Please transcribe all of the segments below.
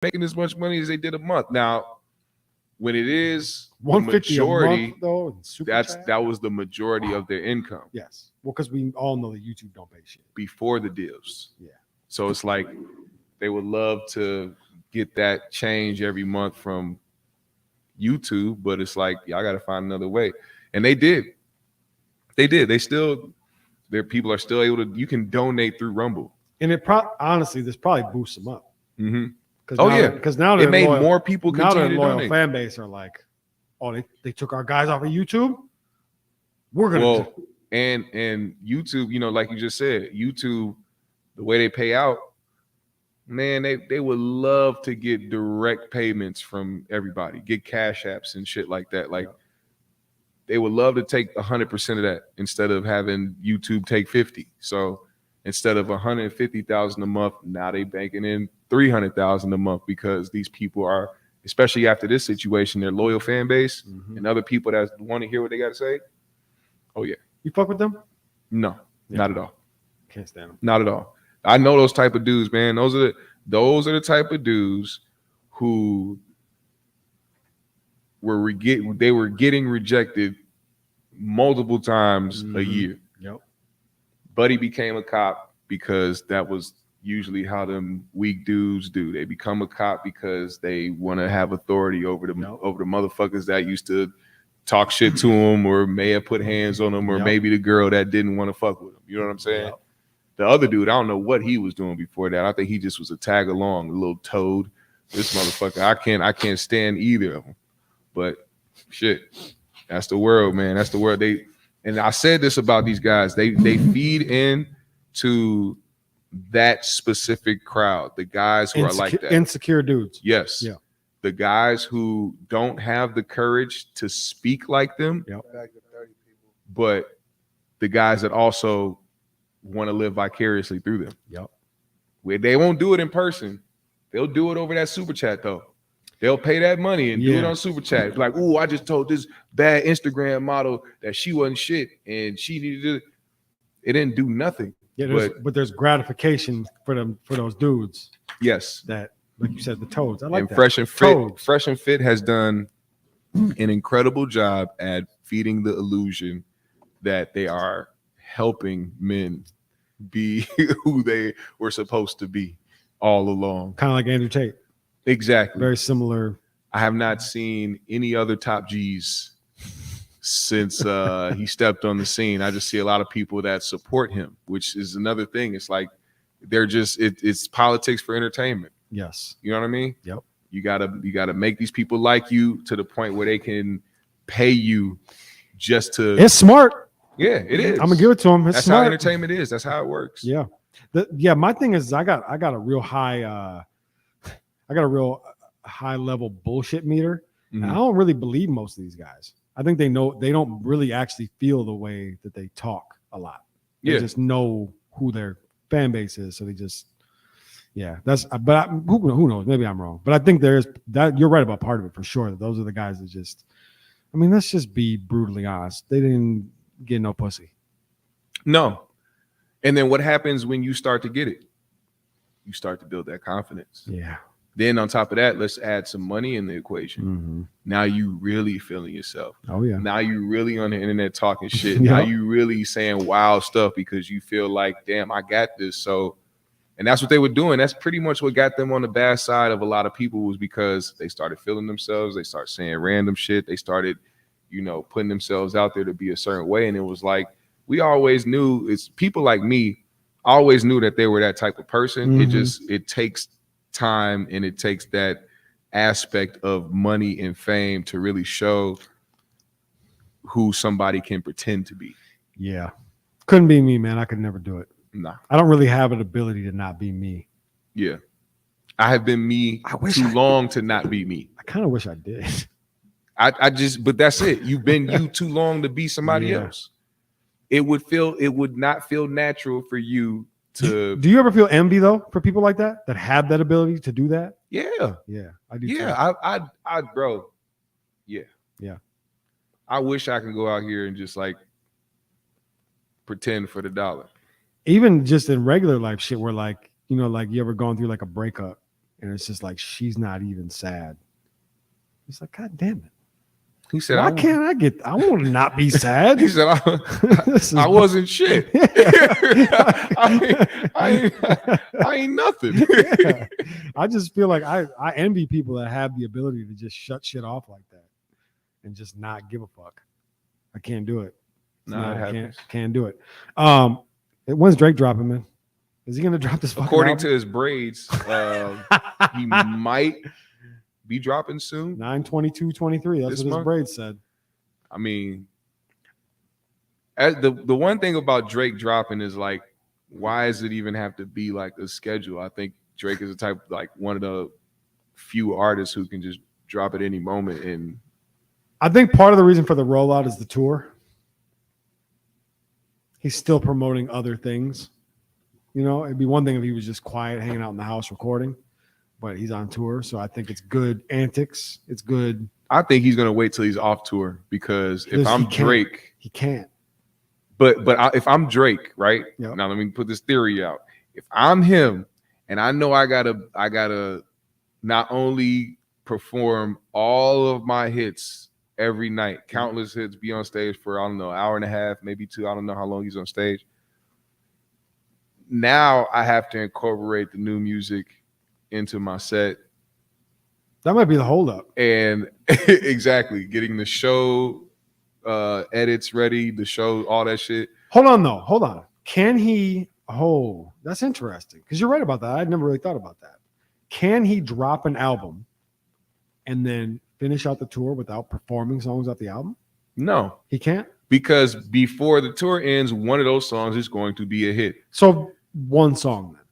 making as much money as they did a month. Now, when it is the 150 a majority, month, though. in Super Chat? that was the majority of their income Yes. Well, because we all know that YouTube don't pay shit. before the deals. Yeah. So it's like they would love to get that change every month from YouTube, but it's like y'all got to find another way. And they did. They still, their people are still able to. You can donate through Rumble. And honestly, this probably boosts them up. Mm-hmm. Oh, because now it made loyal, more people now continue their to loyal donate. fan base are like, oh, they took our guys off of YouTube. We're gonna and YouTube, like you just said, YouTube, the way they pay out, man, they would love to get direct payments from everybody, get cash apps and shit like that. Like they would love to take 100% of that instead of having YouTube take 50. So instead of 150,000 a month, now they banking in 300,000 a month because these people are, especially after this situation, their loyal fan base and other people that want to hear what they got to say. Oh yeah, you fuck with them? No, not at all. Can't stand them. Not at all. I know those type of dudes, man. Those are the type of dudes who were getting rejected multiple times a year. Yep. Buddy became a cop because that was usually how them weak dudes do. They become a cop because they want to have authority over the motherfuckers that used to talk shit to them or may have put hands on them or maybe the girl that didn't want to fuck with them. You know what I'm saying? Yep. The other dude, I don't know what he was doing before that. I think he just was a tag along, a little toad. This motherfucker, I can't stand either of them. But shit, that's the world, man. That's the world. And I said this about these guys. They feed in to that specific crowd. The guys who are like that. Insecure dudes. Yes. Yeah. The guys who don't have the courage to speak like them. Yep. But the guys that also want to live vicariously through them. Yep. Where they won't do it in person. They'll do it over that super chat though. They'll pay that money and do it on super chat. It's like, oh, I just told this bad Instagram model that she wasn't shit and she needed to. It didn't do nothing. Yeah, but there's gratification for those dudes. Yes. That, like you said, the toads. I like that. Fresh and Fit has done an incredible job at feeding the illusion that they are helping men be who they were supposed to be all along. Kind of like Andrew Tate. Exactly. Very similar. I have not seen any other top G's since he stepped on the scene. I just see a lot of people that support him, which is another thing. It's like they're just it's politics for entertainment. Yes. You know what I mean? Yep. You gotta make these people like you to the point where they can pay you just to. It's smart. Yeah, it is. I'm gonna give it to him. That's smart. how entertainment is. That's how it works. Yeah. My thing is I got a real high high level bullshit meter. Mm-hmm. I don't really believe most of these guys. I think they don't really actually feel the way that they talk a lot. They just know who their fan base is. So they just, who knows? Maybe I'm wrong, but I think there's that. You're right about part of it for sure. Those are the guys that just, I mean, let's just be brutally honest. They didn't get no pussy. No. And then what happens when you start to get it? You start to build that confidence. Yeah. Then on top of that, let's add some money in the equation. Mm-hmm. Now you really feeling yourself. Oh yeah. Now you really on the internet talking shit. Now you really saying wild stuff because you feel like, damn, I got this. So, and that's what they were doing. That's pretty much what got them on the bad side of a lot of people, was because they started feeling themselves. They started saying random shit. They started, putting themselves out there to be a certain way. And it was like, we always knew, it's people like me always knew that they were that type of person. Mm-hmm. It takes time and it takes that aspect of money and fame to really show who somebody can pretend to be. Yeah. Couldn't be me, man. I could never do it. Nah. I don't really have an ability to not be me. Yeah. I have been me too long to not be me. I kind of wish I did. But that's it. You've been you too long to be somebody else. It would not feel natural for you to. Do you ever feel envy though for people like that have that ability to do that? Yeah. Yeah, I do. Yeah, I bro. Yeah. Yeah. I wish I could go out here and just like pretend for the dollar. Even just in regular life shit where like, like you ever gone through like a breakup and it's just like she's not even sad. It's like, God damn it. He said, Why can't I get? I want to not be sad. He said, I wasn't shit. I ain't nothing. Yeah. I just feel like I envy people that have the ability to just shut shit off like that and just not give a fuck. I can't do it. I can't do it. When's Drake dropping, man? Is he gonna drop this? According to his braids, he might be dropping soon. 9/22/23. That's what his braids said. I mean, the one thing about Drake dropping is like, why does it even have to be like a schedule? I think Drake is the type, like one of the few artists who can just drop at any moment. And I think part of the reason for the rollout is the tour. He's still promoting other things. You know, it'd be one thing if he was just quiet, hanging out in the house recording, but he's on tour. So I think it's good antics. It's good. I think he's going to wait till he's off tour because if I'm Drake, he can't. But if I'm Drake, right? Yep. Now let me put this theory out. If I'm him and I know I gotta not only perform all of my hits every night, countless hits, be on stage for, I don't know, hour and a half, maybe 2. I don't know how long he's on stage. Now I have to incorporate the new music into my set. That might be the holdup. And exactly, getting the show edits ready, the show, all that shit. Hold on. Can he? Oh, that's interesting because you're right about that. I'd never really thought about that. Can he drop an album and then finish out the tour without performing songs off the album? No, he can't, because before the tour ends, one of those songs is going to be a hit. So one song then.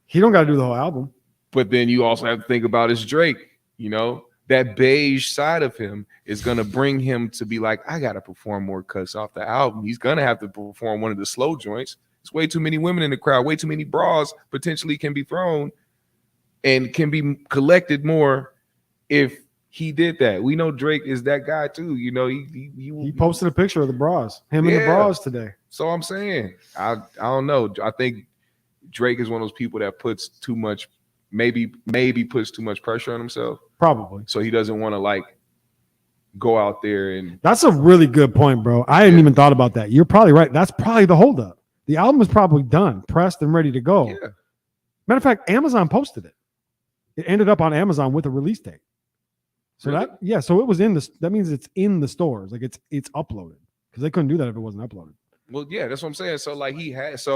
He don't got to do the whole album. But then you also have to think about his Drake, you know, that beige side of him is going to bring him to be like, I got to perform more cuts off the album. He's going to have to perform one of the slow joints. There's way too many women in the crowd, way too many bras potentially can be thrown and can be collected more if he did that. We know Drake is that guy too. You know, he posted a picture of the bras, him in the bras today. So I'm saying, I don't know. I think Drake is one of those people that puts too much, maybe puts too much pressure on himself. Probably. So he doesn't want to like go out there and. That's a really good point, bro. I hadn't even thought about that. You're probably right. That's probably the holdup. The album is probably done, pressed and ready to go. Yeah. Matter of fact, Amazon posted it. It ended up on Amazon with a release date. So really? So it was in the. That means it's in the stores. Like it's uploaded because they couldn't do that if it wasn't uploaded. Well, yeah, that's what I'm saying. So like he has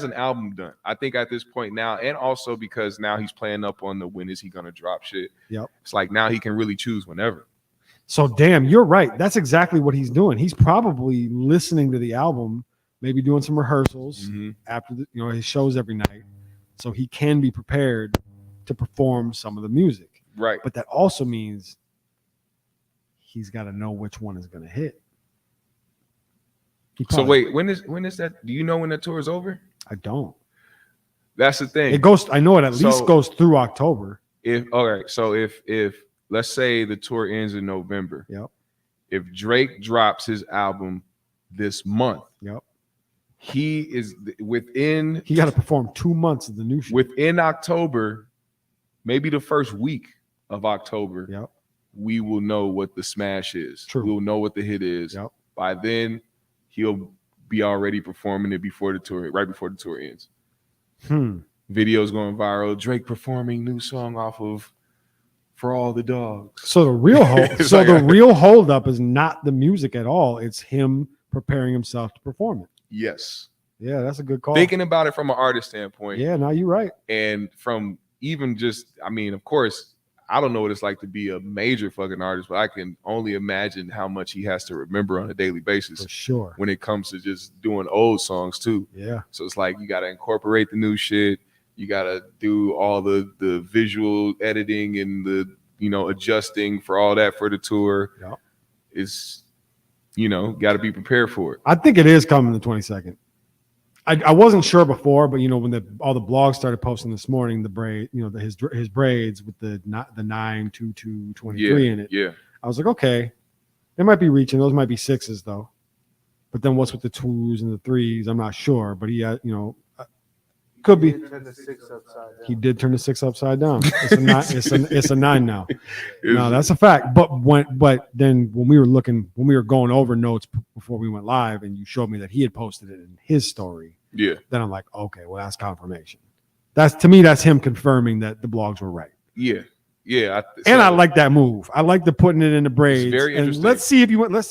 an album done. I think at this point now, and also because now he's playing up on the when is he gonna drop shit. Yep. It's like now he can really choose whenever. So damn, you're right. That's exactly what he's doing. He's probably listening to the album, maybe doing some rehearsals after his shows every night, so he can be prepared to perform some of the music. Right. But that also means he's got to know which one is going to hit. So wait, when is that? Do you know when the tour is over? I don't. That's the thing. It goes. I know it at least goes through October. So if let's say the tour ends in November. Yep. If Drake drops his album this month. Yep. He is within. He got to perform 2 months of the new shit. Within October, maybe the first week of October. Yep. We will know what the smash is. True. We'll know what the hit is. Yep. By then, he'll be already performing it before the tour, right before the tour ends. Videos going viral. Drake performing new song off of For All the Dogs. So the real holdup is not the music at all. It's him preparing himself to perform it. Yes. Yeah, that's a good call. Thinking about it from an artist standpoint. Yeah, now you're right. And from even just, I mean, of course, I don't know what it's like to be a major fucking artist, but I can only imagine how much he has to remember on a daily basis. For sure. When it comes to just doing old songs too. Yeah. So it's like you got to incorporate the new shit. You got to do all the visual editing and the, adjusting for all that for the tour. Yep. It's, got to be prepared for it. I think it is coming the 22nd. I wasn't sure before, but when all the blogs started posting this morning, the braid, his braids with the 9/22/23 in it. Yeah. I was like, okay, they might be reaching. Those might be 6s though. But then what's with the 2s and the 3s? I'm not sure. But he, Could be. Turn the 6 upside down. He did turn the 6 upside down. It's a 9. It's a 9 now. No, It's- that's a fact. But then when we were going over notes before we went live, and you showed me that he had posted it in his story, yeah, then I'm like, okay, well, that's confirmation. To me, that's him confirming that the blogs were right. yeah. I like that move. I like the putting it in the braids. very and interesting. let's see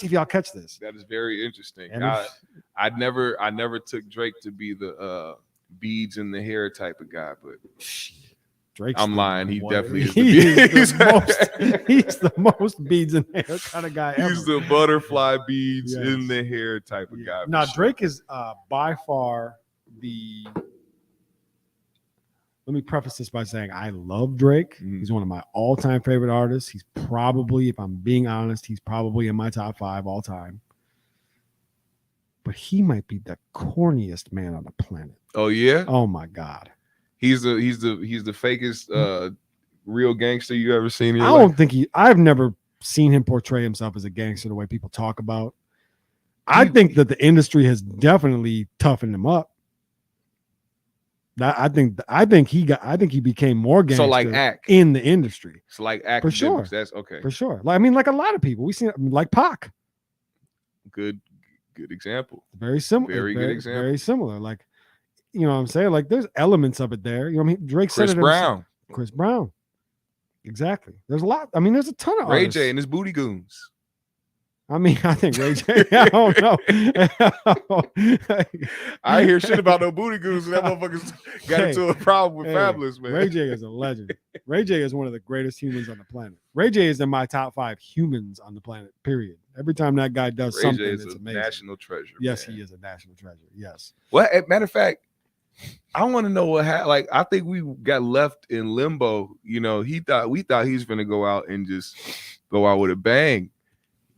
if y'all catch this. That is very interesting. And I never took Drake to be the beads in the hair type of guy, but Drake's I'm lying. He what- definitely is he the is beads. he's the most beads in the hair kind of guy ever. He's the butterfly beads Yes. in the hair type of Yeah. guy. Now for sure. Drake is by far the. Let me preface this by saying I love Drake. Mhm. He's one of my all-time favorite artists. He's probably, if I'm being honest, he's probably in my top 5 all time. But he might be the corniest man on the planet. Oh yeah, Oh my God. he's the fakest real gangster you ever seen. In I your don't life? think I've never seen him portray himself as a gangster the way people talk about. I He- think that the industry has definitely toughened him up. I think he became more gangster So like act. in the industry It's like For academics. sure. That's okay. for sure. Like, I mean, like a lot of people we see, like Pac, Good example. very similar. Very good example. Very similar. Like, you know what I'm saying? Like, there's elements of it there. You know what I mean? Drake said Chris it himself. Brown, Chris Brown. Exactly. There's a lot. I mean, there's a ton of Ray artists. J and his booty goons. I mean, I think Ray J. I don't know. I hear shit about no booty goons, and that motherfucker's got Hey, into a problem with hey, Fabulous, man. Ray J is a legend. Ray J is one of the greatest humans on the planet. Ray J is in my top 5 humans on the planet, period. Every time that guy does Ray something, J is it's a amazing. national treasure. Yes, man. he is a national treasure. Yes. Well, matter of fact, I want to know what happened. Like, I think we got left in limbo. You know, we thought he was gonna go out and just go out with a bang.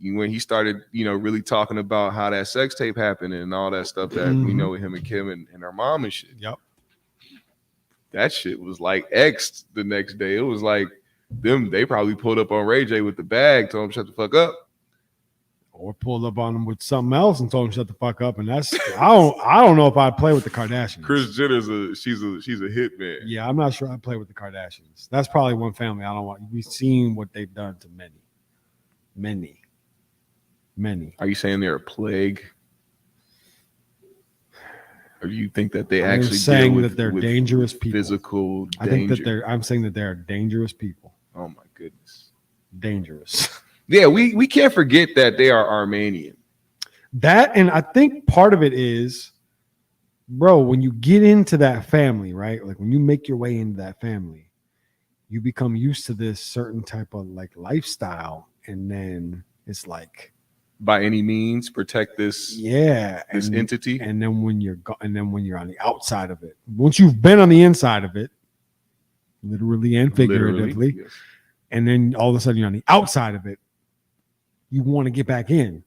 When he started, really talking about how that sex tape happened and all that stuff that we Mhm. know with him and Kim and her mom and shit. Yep. That shit was like X the next day. It was like they probably pulled up on Ray J with the bag, told him shut the fuck up. Or pulled up on him with something else and told him shut the fuck up. And that's I don't know if I'd play with the Kardashians. Kris Jenner's she's a hit man. Yeah, I'm not sure I'd play with the Kardashians. That's probably one family I don't want. We've seen what they've done to many. Are you saying they're a plague? Or do you think that they I'm actually saying deal that with, they're with dangerous people. physical I think danger? that I'm saying that they're dangerous people. Oh my goodness. Dangerous. Yeah, we can't forget that they are Armenian. That, and I think part of it is, bro, when you get into that family, right? Like when you make your way into that family, you become used to this certain type of like lifestyle, and then it's like, By any means, protect this this entity. And then when you're on the outside of it, once you've been on the inside of it, literally and figuratively, Literally, yes. and then all of a sudden you're on the outside of it, you want to get back in.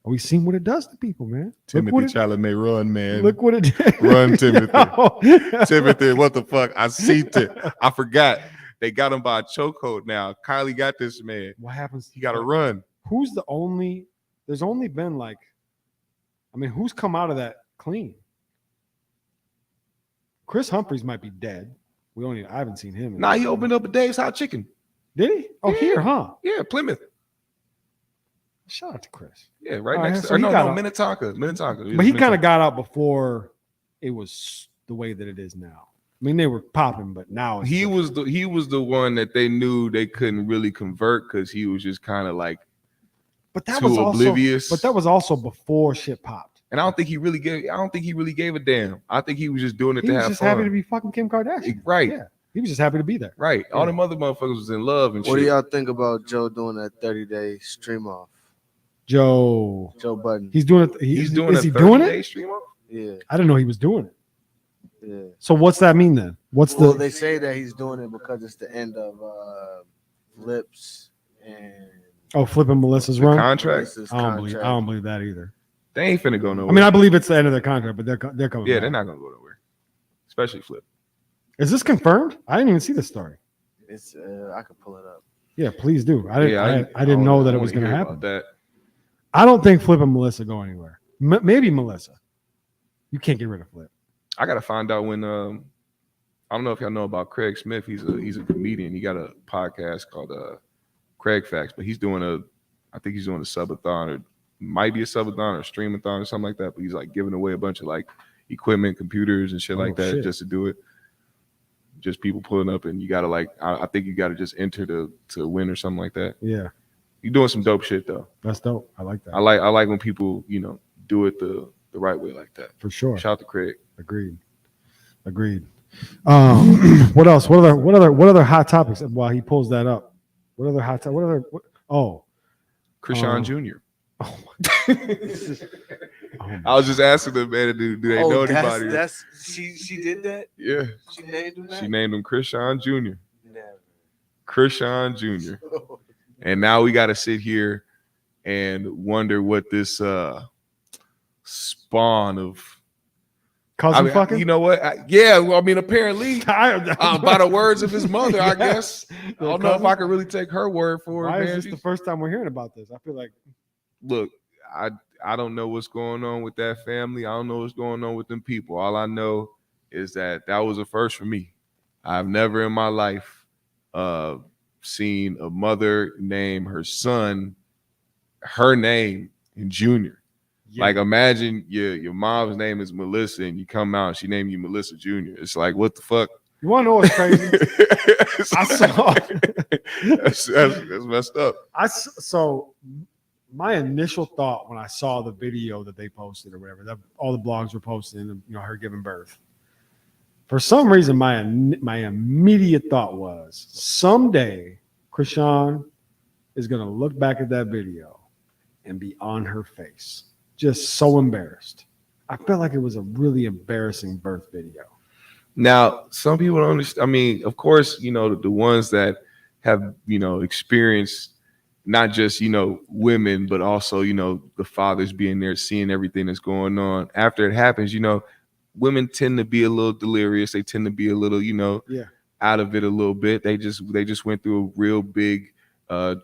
We've seen what it does to people, man. Look what it- Chalamet, run, man. Look what it did. Run, Timothy. Yo. Timothy, what the fuck? I seen it. I forgot. They got him by a chokehold now. Kylie got this man. What happens? He got to run. Who's the only? There's only been like, I mean, who's come out of that clean? Chris Humphries might be dead. I haven't seen him. Nah, he opened up a Dave's Hot Chicken. Did he? Oh, Yeah. here, huh? Yeah, Plymouth. Shout out to Chris. Yeah, right Oh, next yeah, to so he got Minnetonka. Minnetonka. But he kind of got out before it was the way that it is now. I mean, they were popping, but now it's he different. was the one that they knew they couldn't really convert because he was just kind of like But that too was also, oblivious. But that was also before shit popped. and I don't think he really gave a damn. I think he was just doing it He to was have just fun. happy to be fucking Kim Kardashian. Right. Yeah. He was just happy to be there. Right. All Yeah. them other motherfuckers was in love and What do shit. y'all think about Joe doing that 30-day stream off? Joe Budden. He's doing it. He's doing Is a he doing 30-day it? stream off? Yeah, I didn't know he was doing it. yeah. So what's that mean then? What's Well, the? they say that he's doing it because it's the end of Lips and Flipping Melissa's The run. contract? Melissa's I don't contract. believe that either. They ain't finna go nowhere. I mean, I believe it's the end of their contract, but they're coming. yeah, back. they're not gonna go nowhere. Especially Flip. Is this confirmed? I didn't even see this story. It's I could pull it up. Yeah, please do. I didn't. Yeah, I didn't know that it wanna was going to hear happen. about that. I don't think Flip and Melissa go anywhere. Maybe Melissa. You can't get rid of Flip. I gotta find out when. I don't know if y'all know about Craig Smith. He's a comedian. He got a podcast called Craig Facts, but he's doing I think he's doing a subathon or might be a subathon or streamathon or something like that. But he's like giving away a bunch of like equipment, computers, and shit like that just to do it. Just people pulling up, and you gotta like. I think you gotta just enter to win or something like that. Yeah, you're doing some dope shit though. That's dope. I like that. I like when people do it the right way like that. For sure. Shout out to Craig. Agreed. What else? What other hot topics? While he pulls that up, what other hot topics? Krishan Jr. Oh my God. I was just asking them, man, do they know anybody? She did that? Yeah. She named him that? She named him Krishan Jr. Never. Krishan Jr. And now we got to sit here and wonder what this spawn of cousin fucking. You know what? Apparently, by the words of his mother, I guess. I don't know if I can really take her word for it. Why man. is this the first time we're hearing about this? I feel like. Look, I don't know what's going on with that family. I don't know what's going on with them people. All I know is that was a first for me. I've never in my life seen a mother name her son her name in Junior. Yeah. Like imagine your mom's name is Melissa and you come out and she named you Melissa Jr. It's like, what the fuck? You want to know what's crazy? I saw that's messed up. So my initial thought when I saw the video that they posted or whatever, that all the blogs were posting, her giving birth. For some reason, my immediate thought was someday Krishan is going to look back at that video and be on her face, just so embarrassed. I felt like it was a really embarrassing birth video. Now, some people don't understand. I mean, of course, the ones that have, experienced not just, women, but also, the fathers being there, seeing everything that's going on. After it happens, women tend to be a little delirious. They tend to be a little, out of it a little bit. They just went through a real big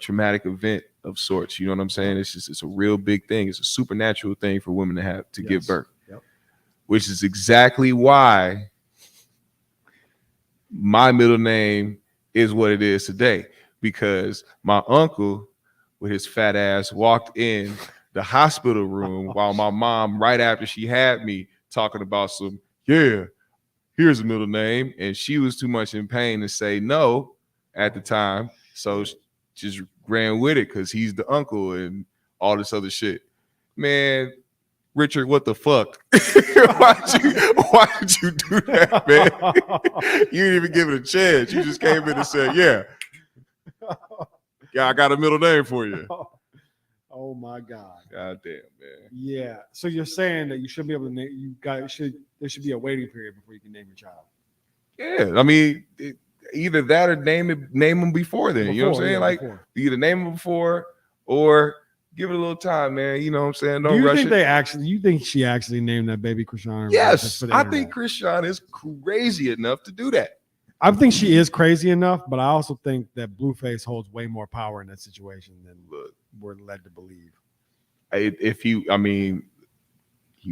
traumatic event of sorts. You know what I'm saying? It's a real big thing. It's a supernatural thing for women to have to give birth, which is exactly why my middle name is what it is today, because my uncle with his fat ass walked in the hospital room while my mom, right after she had me, talking about here's a middle name, and she was too much in pain to say no at the time, so she just ran with it because he's the uncle and all this other shit. Man, Richard, what the fuck? Why'd you do that, man? You didn't even give it a chance. You just came in and said, yeah, I got a middle name for you. Oh my God. God damn, man. Yeah. So you're saying that you should be able to name, there should be a waiting period before you can name your child. Yeah. I mean, either that or name them before then. You know what I'm saying? Before. Either name them before or give it a little time, man. You know what I'm saying? Don't rush it. You think she actually named that baby Krishan? Yes. I think Krishan is crazy enough to do that. I think she is crazy enough, but I also think that Blueface holds way more power in that situation than we're led to believe. He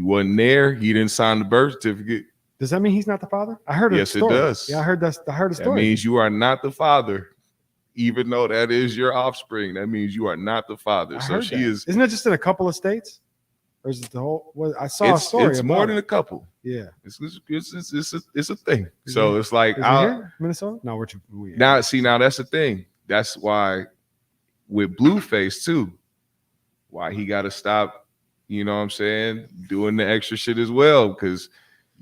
wasn't there. He didn't sign the birth certificate. Does that mean he's not the father? I heard yes, it does. Yeah, I heard the story. That means you are not the father, even though that is your offspring. That means you are not the father. So she is. Isn't it just in a couple of states? Or is it the whole? I saw a story. It's more than a couple. Yeah, it's a thing. So it's like Minnesota. No, now that's the thing. That's why with Blueface too, why he got to stop. You know what I'm saying? Doing the extra shit as well, because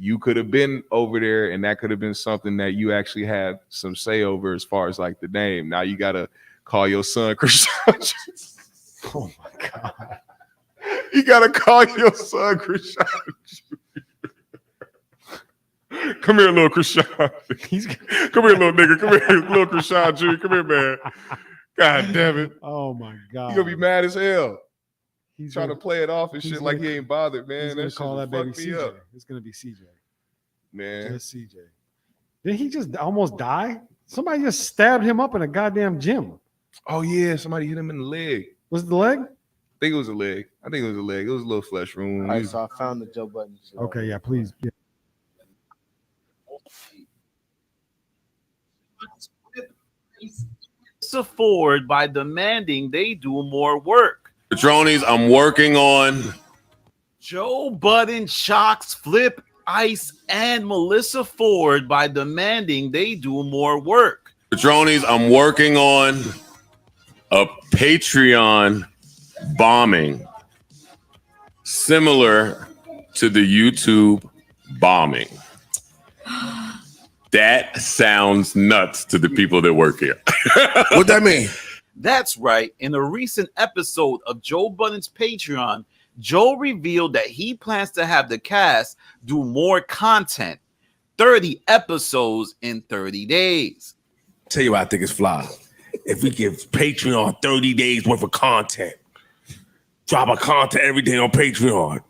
you could have been over there, and that could have been something that you actually had some say over as far as like the name. Now you got to call your son Krishan. Oh my God. You gotta call your son Krishan. Come here, little Krishan. Come here, little nigga. Come here, little Krishan Jr. Come here, man. God damn it. Oh my God. He gonna be mad as hell. He's trying to play it off and shit like he ain't bothered, man. He's gonna call that baby CJ. Up. It's gonna be CJ. Man. Just CJ. Did he just almost die? Somebody just stabbed him up in a goddamn gym. Oh yeah, somebody hit him in the leg. Was it the leg? I think it was a leg. It was a little flesh wound. All right, so I found the Joe Budden. Okay, yeah, please. Yeah. Melissa Ford by demanding they do more work. Patronies, I'm working on. Joe Budden shocks Flip, Ice, and Melissa Ford by demanding they do more work. Patronies, I'm working on a Patreon bombing similar to the YouTube bombing. That sounds nuts to the people that work here. What that mean? That's right. In a recent episode of Joe Budden's Patreon, Joe revealed that he plans to have the cast do more content, 30 episodes in 30 days. Tell you what I think is fly. If we give Patreon 30 days worth of content, drop a content every day on Patreon.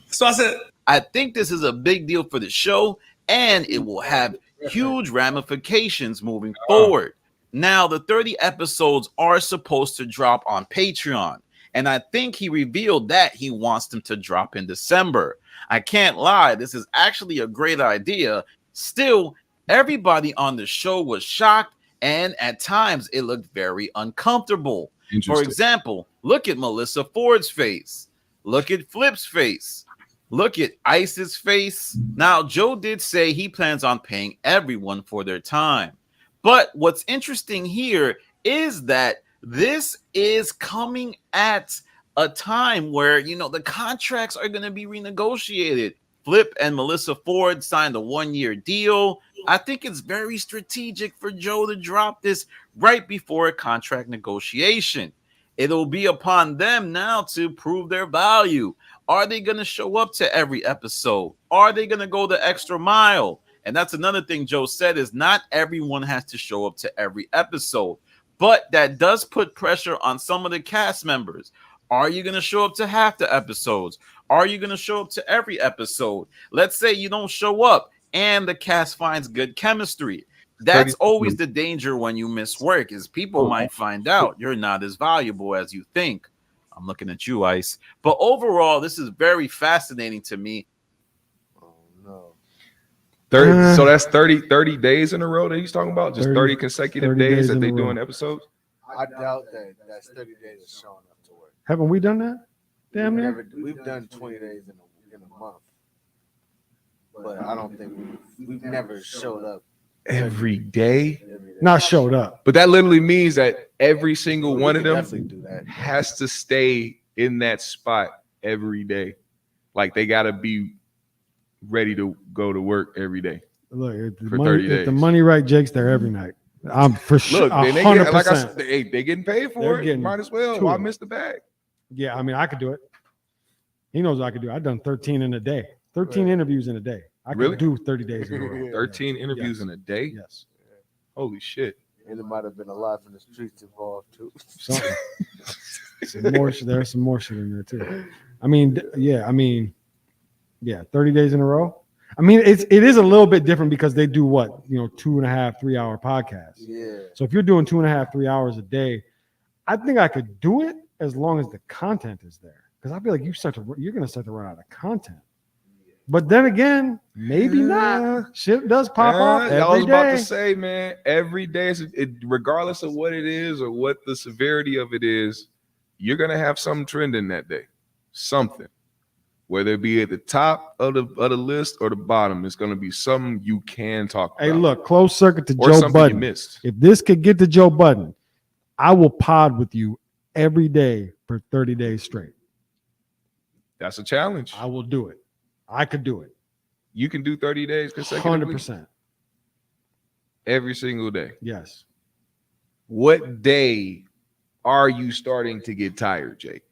So I said, I think this is a big deal for the show, and it will have huge ramifications moving forward. Now, the 30 episodes are supposed to drop on Patreon, and I think he revealed that he wants them to drop in December. I can't lie, this is actually a great idea. Still, everybody on the show was shocked, and at times it looked very uncomfortable. For example, look at Melissa Ford's face. Look at Flip's face. Look at Ice's face. Now, Joe did say he plans on paying everyone for their time. But what's interesting here is that this is coming at a time where, you know, the contracts are going to be renegotiated. Flip and Melissa Ford signed a 1-year deal. I think it's very strategic for Joe to drop this right before a contract negotiation. It'll be upon them now to prove their value. Are they going to show up to every episode? Are they going to go the extra mile? And that's another thing Joe said, is not everyone has to show up to every episode, but that does put pressure on some of the cast members. Are you going to show up to half the episodes? Are you going to show up to every episode? Let's say you don't show up and the cast finds good chemistry. That's always the danger when you miss work, is people might find out you're not as valuable as you think. I'm looking at you, Ice. But overall, this is very fascinating to me. Oh no. 30, so that's 30 days in a row that he's talking about? Just 30 consecutive 30 days days that in they a row. doing episodes? I doubt that that's 30 days of showing up to work. Haven't we done that? Damn near. We've done 20 days in a month, but I don't think we've never showed up Every day? every day. Not showed up. But that literally means that every single We one of could them definitely do that. has to stay in that spot every day. Like they got to be ready to go to work every day. Look, if the, For money, 30 if the days. money right, Jake's there every night. I'm for sure. Look, then they 100%. get, like I said, they getting paid for They're it. getting Might as well. to Why it. miss the bag? Yeah, I mean, I could do it. He knows I could do it. I've done 13 in a day, 13 interviews in a day. I could Really? do 30 days in a row. 13 interviews Yes. in a day? Yes. Holy shit. And it might have been a lot from the streets involved too. Something. Some more. There's some more shit in there too. I mean, yeah, 30 days in a row. I mean, it is a little bit different because they do what, 2.5, 3 hour podcasts. Yeah. So if you're doing 2.5, 3 hours a day, I think I could do it as long as the content is there. Because I feel like you're gonna start to run out of content. But then again, maybe not. Shit does pop off every I was about to day. say, man, every day, regardless of what it is or what the severity of it is, you're gonna have something trending that day. Something. Whether it be at the top of the list or the bottom, it's gonna be something you can talk about. Hey, look, close circuit to or Joe something you Budden. missed. If this could get to Joe Budden, I will pod with you every day for 30 days straight. That's a challenge. I will do it. I could do it. You can do 30 days consecutively 100%. every single day. Yes. What day are you starting to get tired, Jake?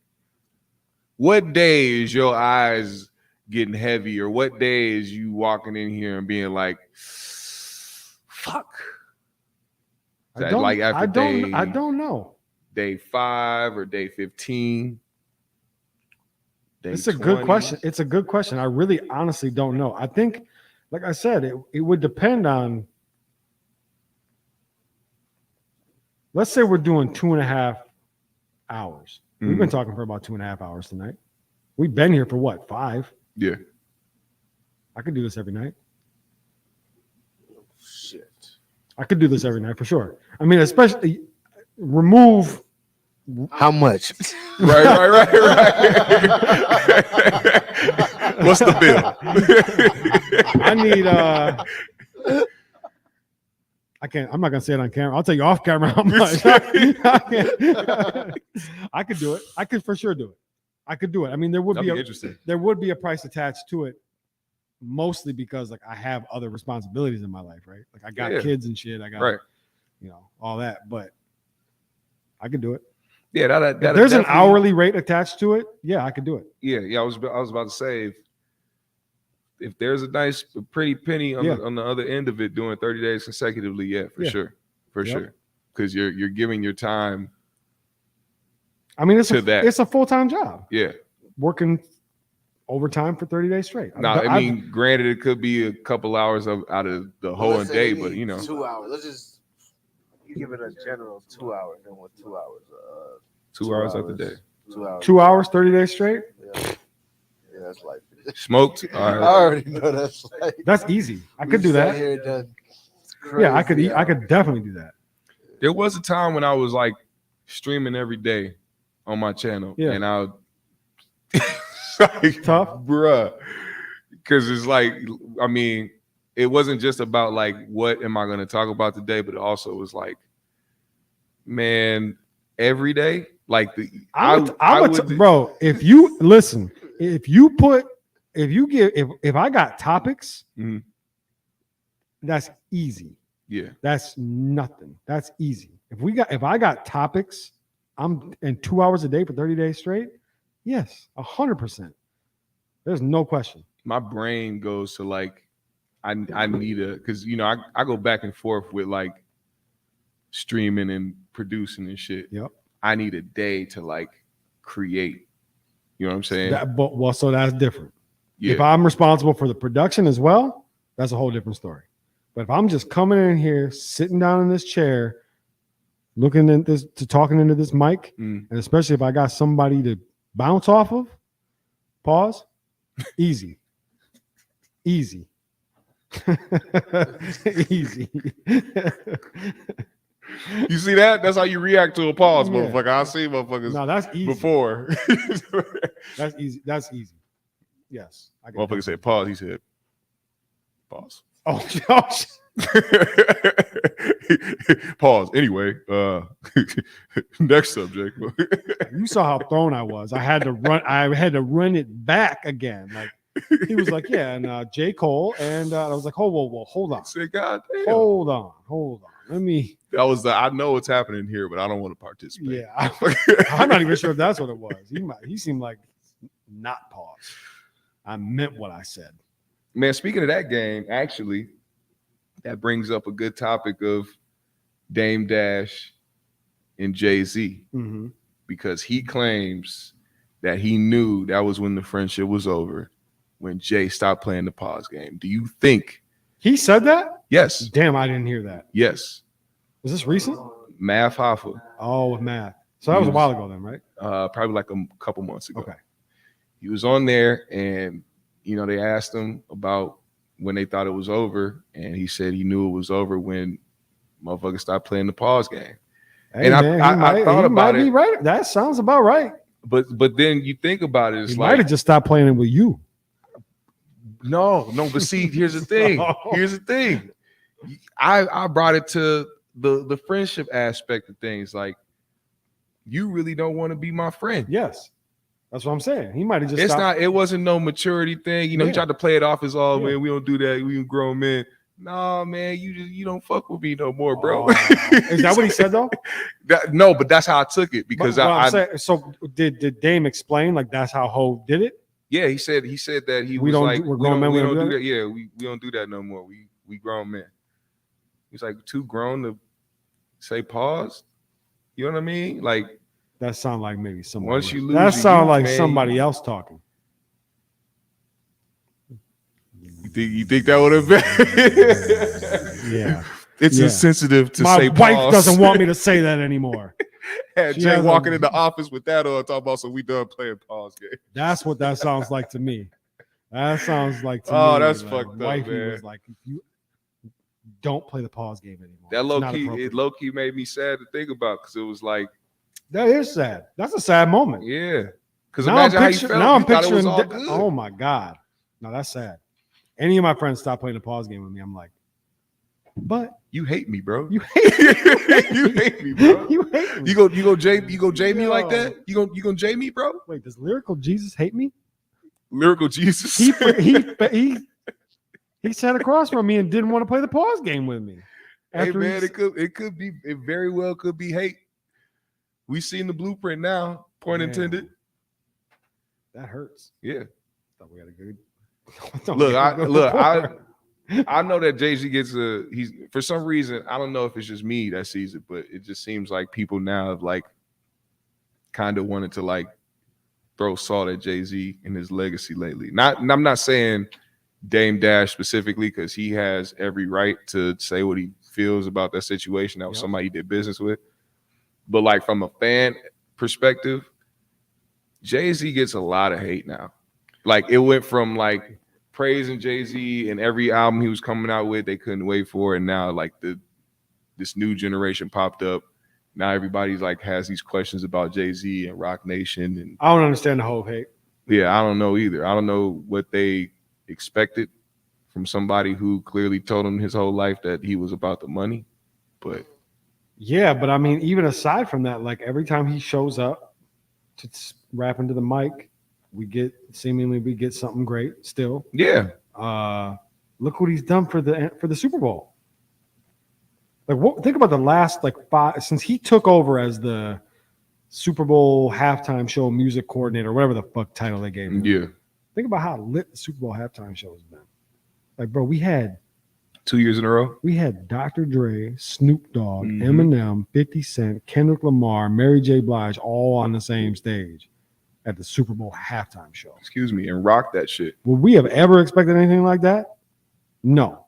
What day is your eyes getting heavy, or what day is you walking in here and being like, fuck? Is that like after I don't know. day 5 or day 15? Day It's a 20? good question. It's a good question. I really honestly don't know. I think, like I said, it would depend on, let's say we're doing 2.5 hours. We've been talking for about 2.5 hours tonight. We've been here for what, 5? Yeah. I could do this every night. Shit. I could do this every night for sure. I mean, especially remove. How much? Right. What's the bill? I need. I'm not gonna say it on camera. I'll tell you off camera how much. I could do it. I could for sure do it. I could do it. I mean, there would That'd be be a, interesting. there would be a price attached to it, mostly because like I have other responsibilities in my life, right? Like I got Yeah. kids and shit. I got Right. all that. But I could do it. Yeah, that If there's an definitely- hourly rate attached to it, yeah, I could do it. Yeah. I was about to say if there's a nice pretty penny on, Yeah. on the other end of it doing 30 days consecutively, yeah, for Yeah. sure. For Yep. sure. Because you're giving your time. I mean, it's To that. it's a full-time job, Yeah. working overtime for 30 days straight. Now, I mean, granted, it could be a couple hours out of the whole Let's say day, they but need you know, 2 hours. Let's just give it a general 2 hours. Then with 2 hours, 2 hours out the day. 2 hours. 2 hours, 30 days straight. Yeah, that's like. Smoked. All I right. already know that's like. That's easy. I could do that. Here done Yeah, I could. crazy I could definitely do that. There was a time when I was like streaming every day on my channel, Yeah. and I like, Tough. bruh, because it's like, I mean, it wasn't just about like what am I going to talk about today, but it also was like, man, every day, like I would, bro. If you listen, if I got topics, Mhm. that's easy. yeah, That's nothing. That's easy. If I got topics, I'm in 2 hours a day for 30 days straight. Yes, 100%. There's no question. my brain goes to like, I need because you know I go back and forth with like streaming and producing and shit. Yep. I need a day to like create. You know what I'm saying? So that's different. Yeah. If I'm responsible for the production as well, that's a whole different story. But if I'm just coming in here, sitting down in this chair, looking at this, talking into this mic, Mm. and especially if I got somebody to bounce off of, pause, easy, easy, easy. You see that? That's how you react to a pause, Yeah. motherfucker. I see motherfuckers No, that's easy. before. That's easy. That's easy. Yes. I can- Motherfucker said pause. He said pause. Oh, gosh. Pause. Anyway, next subject. You saw how thrown I was. I had to run it back again. Like he was like, yeah, and J. Cole, and I was like, oh, whoa, hold on, Say, God damn. hold on. Let me. That was I know what's happening here, but I don't want to participate. Yeah, I'm not even sure if that's what it was. He seemed like not pause. I meant what I said. Man, speaking of that game, actually, that brings up a good topic of Dame Dash and Jay-Z, Mm-hmm. because he claims that he knew that was when the friendship was over, when Jay stopped playing the pause game. Do you think? He said that? Yes. Damn, I didn't hear that. Yes. Was this recent? Math Hoffa, Oh, with math. So that was a while ago then, right? probably like a couple months ago. Okay. He was on there, and you know they asked him about when they thought it was over, and he said he knew it was over when motherfuckers stopped playing the pause game. Hey, And I man, thought he about might be it. right. That sounds about right. But then you think about it, it's He might like have just stopped playing it with you. no. But see, here's the thing. Here's the thing. I brought it to the friendship aspect of things. Like, you really don't want to be my friend. Yes. That's what I'm saying. He might have just It's stopped. not. It wasn't no maturity thing. You know, he Yeah. tried to play it off as all Yeah. man. We don't do that. We grown men. No, man, you don't fuck with me no more, bro. Oh. Is that what he said though? No, but that's how I took it because But I I'm saying, so did Dame explain like that's how Ho did it? yeah, he said that he We was don't like do- we're grown men, we we don't don't do do that. Yeah, we don't do that no more. We grown men. He's like too grown to say pause. You know what I mean? Like That sound like maybe somebody. Once you else. lose That your sound youth, like man, somebody else talking. you think that would have been? Yeah. It's Yeah. insensitive to My say wife pause. doesn't want me to say that anymore. Had She Jay has a- walking in the office with that on, talking about so we done playing pause game. That's what that sounds like to me. That sounds like to Oh, me. that's like fucked up, wifey man. was like, if you don't play the pause game anymore. That It's low not key, appropriate. it low key made me sad to think about because it was like, That is sad. That's a sad moment. yeah. Because Now I'm imagine how you picturing. felt. Now I'm You thought it was picturing. all good. Oh my god. No, that's sad. Any of my friends stop playing the pause game with me, I'm like, but You hate me, bro. you hate You hate me, bro. you hate me. You go J me like Yo. that? You gonna J me, bro? Wait, does lyrical Jesus hate me? Lyrical Jesus. He sat across from me and didn't want to play the pause game with me. Hey After man, he's- it could be, it very well could be hate. We seen the blueprint now. Point Yeah. intended. that hurts. Yeah. Thought we had a good. I know that Jay-Z gets he's for some reason, I don't know if it's just me that sees it, but it just seems like people now have like kind of wanted to like throw salt at Jay-Z and his legacy lately. I'm not saying Dame Dash specifically, because he has every right to say what he feels about that situation. That was somebody he did business with. But like from a fan perspective, Jay-Z gets a lot of hate now. Like it went from like praising Jay-Z and every album he was coming out with, they couldn't wait for it. And now like this new generation popped up. Now everybody's like has these questions about Jay-Z and Rock Nation. And I don't understand the whole hate. yeah, I don't know either. I don't know what they expected from somebody who clearly told him his whole life that he was about the money. But Yeah, but I mean, even aside from that, like every time he shows up to rap into the mic, we get something great still. yeah, Look what he's done for the Super Bowl. Like, think about the last like 5 since he took over as the Super Bowl halftime show music coordinator, whatever the fuck title they gave him. yeah. Think about how lit the Super Bowl halftime show has been. Like, bro, we had 2 years in a row. Dr. Dre, Snoop Dogg, Mhm. Eminem, 50 Cent, Kendrick Lamar, Mary J. Blige, all on the same stage at the Super Bowl halftime show. Excuse me, and rock that shit. Would we have ever expected anything like that? No,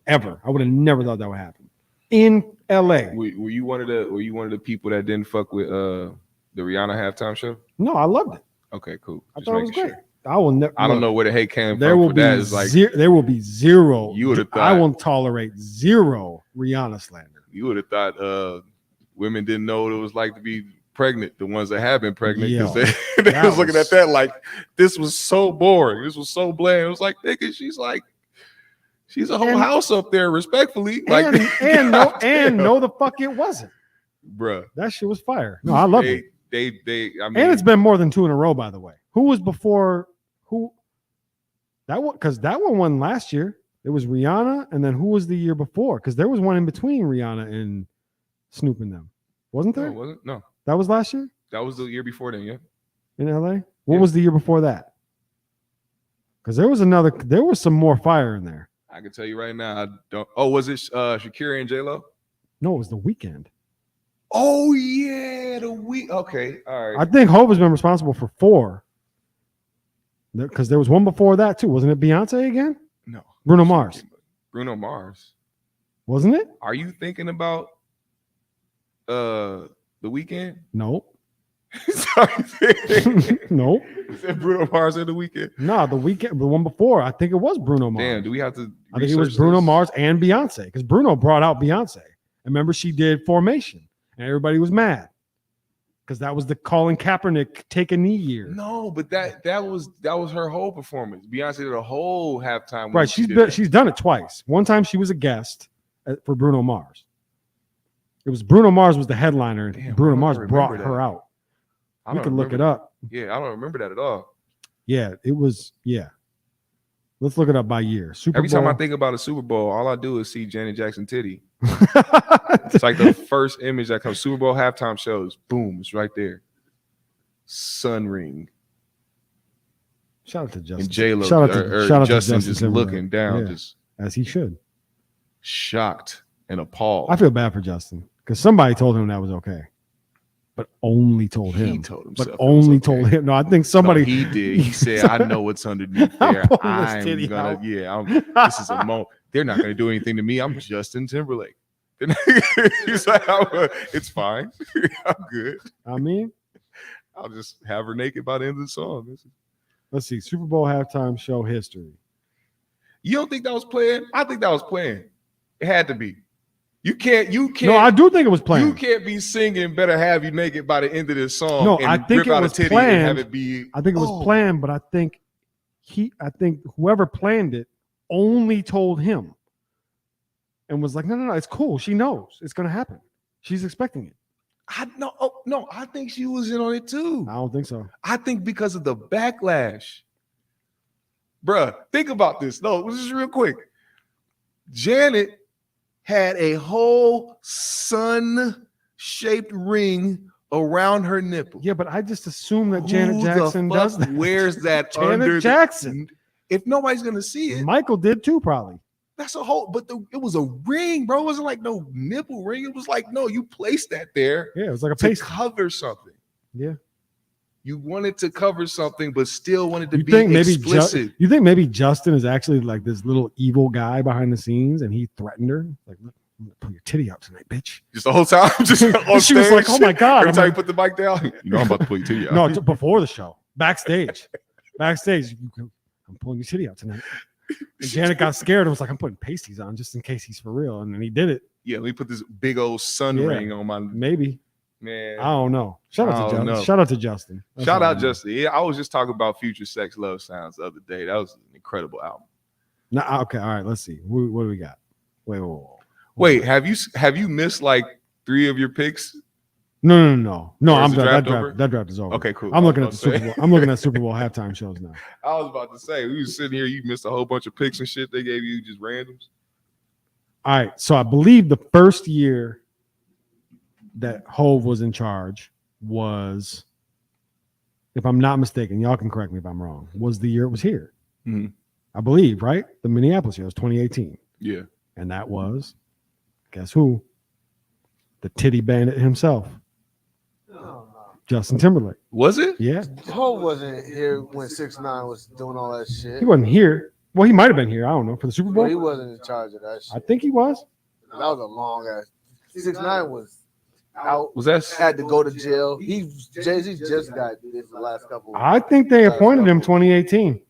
ever. I would have never thought that would happen in LA. Were you one of the people that didn't fuck with the Rihanna halftime show? No, I loved it. Okay, cool. I Just thought it was making great. sure. I will never. I don't know where the hate came There from. will For be that. It's like there will be zero. You would've I thought- won't tolerate zero Rihanna slander. you would have thought women didn't know what it was like to be pregnant. The ones that have been pregnant, because Yo, they that was looking was- at that like this was so boring. This was so bland. It was like, nigga, she's a whole And- house up there, respectfully. Like, and no, the fuck it wasn't. bruh. That shit was fire. No, I love it. They. I mean, And it's been more than 2 in a row, by the way. Who was before? Who? That one, because that one won last year. It was Rihanna, and then who was the year before? Because there was one in between Rihanna and Snoop and them, wasn't no, there? it wasn't. No, That was last year that was the year before then. Yeah. in LA. What Yeah. was the year before that? Because there was some more fire in there. I can tell you right now. I don't. Oh, was it Shakira and J Lo? No, it was the weekend. Oh yeah, the week. Okay, all I right. think Hov has been responsible for 4. Because there was one before that too, wasn't it? Beyonce again? No, Bruno Mars, Bruno Mars. wasn't it? Are you thinking about the weekend? No, Sorry, no, said Bruno Mars in the weekend. no. The weekend, the one before, I think it was Bruno Mars. Damn, do we have to? I think it was research Bruno this? Mars and Beyonce because Bruno brought out Beyonce. I remember she did Formation and everybody was mad because that was the Colin Kaepernick take a knee year. No, but that was her whole performance. Beyonce did a whole halftime. when Right? she did that. She's done it twice. One time she was a guest for Bruno Mars. It was Bruno Mars was the headliner. And Damn, Bruno I don't Mars brought remember her that. out. I We don't can look it remember- up. Yeah, I don't remember that at all. Yeah, it was. Yeah, let's look it up by year. Super Every Bowl. time I think about a Super Bowl, all I do is see Janet Jackson titty. It's like the first image that comes. Super Bowl halftime shows. Boom, it's right there. Sun ring. Shout out to Justin. And J Lo Shout out to, shout out to Justin just Timberlake. looking down, Yeah, just as he should. shocked and appalled. I feel bad for Justin because somebody told him that was okay, but only told him. He told himself. but it was only okay. told him. No, I think No, somebody. he did. He said, "I know what's underneath I'm there. pulling this I'm titty gonna. out." Yeah, this is a moment. They're not gonna do anything to me. I'm Justin Timberlake." He's like, "It's fine. I'm good. I mean, I'll just have her naked by the end of the song." let's see. Super Bowl halftime show history. You don't think that was playing? I think that was playing. It had to be. You can't. No, I do think it was planned. You can't be singing "Better Have You Naked" by the end of this song. No, and I think rip it out was a titty planned. and have it be. I think it was planned, but I think whoever planned it only told him and was like, no, it's cool. She knows it's gonna happen. She's expecting it. No, I think she was in on it too. I don't think so. I think because of the backlash. Bruh, think about this. No, this is real quick. Janet had a whole sun-shaped ring around her nipple. Yeah, but I just assume that Janet Who Jackson the fuck does that. wears that Janet under Jackson. If nobody's gonna see it, Michael did too, probably. that's a whole. But it was a ring, bro. It wasn't like no nipple ring. It was like no, you placed that there Yeah, it was like a to paste. cover something. Yeah. You wanted to cover something, but still wanted to You be think maybe explicit. you think maybe Justin is actually like this little evil guy behind the scenes, and he threatened her like, "Look, I'm gonna pull your titty out tonight, bitch." Just the whole time, just on She was stage. like, "Oh my god!" Every I'm time you like, put the mic down, you know I'm about to pull your titty out. no, before the show, backstage, I'm pulling your titty out tonight. And Janet got scared and was like, "I'm putting pasties on just in case he's for real," and then he did it. Yeah, let me put this big old sun Yeah. ring on my Maybe man. I don't know. Shout out I to don't Justin. know. Shout out to Justin. That's Shout all I out know. Justin. Yeah, I was just talking about Future Sex Love Sounds the other day. That was an incredible album. Nah, okay, all right. Let's see. What do we got? Wait, have you missed like 3 of your picks? No. Or I'm is the done. draft over? That draft is over. Okay, cool. I'm I looking at was the about Super to Bowl. I'm looking at Super Bowl halftime shows now. I was about to say we was sitting here. You missed a whole bunch of picks and shit they gave you, just randoms. All right. So I believe the first year that Hove was in charge was, if I'm not mistaken, y'all can correct me if I'm wrong, was the year it was here. Mhm. I believe, right? The Minneapolis year was 2018. Yeah. And that was, guess who? The titty bandit himself, Justin Timberlake. Was it? Yeah. Ho wasn't here when 6ix9ine was doing all that shit. He wasn't here. Well, he might have been here. I don't know. For the Super But he Bowl? wasn't in charge of that I shit. think he was. That was a long ass. 6ix9ine was out, Was that? had to go to jail. Jay-Z just got this the last couple. I think they appointed him 2018.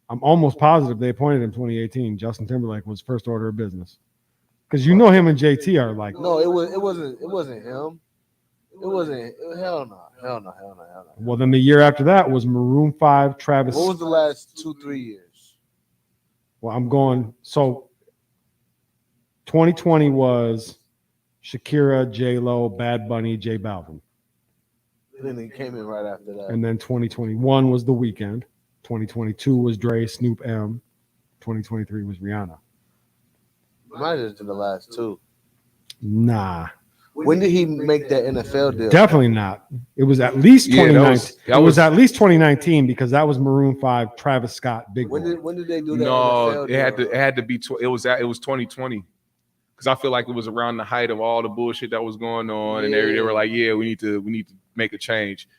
I'm almost positive they appointed him 2018. Justin Timberlake was first order of business. Because you know him and JT are like, No, it wasn't him. It wasn't. Hell no. well, then the year after that was Maroon 5, Travis. What was the last 2-3 years? Well, I'm going. So 2020 was Shakira, J Lo, Bad Bunny, J Balvin. Then he came in right after that. And then 2021 was The Weeknd. 2022 was Dre, Snoop M. 2023 was Rihanna. Might have been the last 2. Nah, When did he make that NFL deal? definitely not. It was at least Yeah, that 2019. that It was was- at least 2019 because that was Maroon 5, Travis Scott, Big When Boy. did they do that? No, NFL it had to be. It was 2020. Because I feel like it was around the height of all the bullshit that was going on, and they were like, "Yeah, we need to make a change."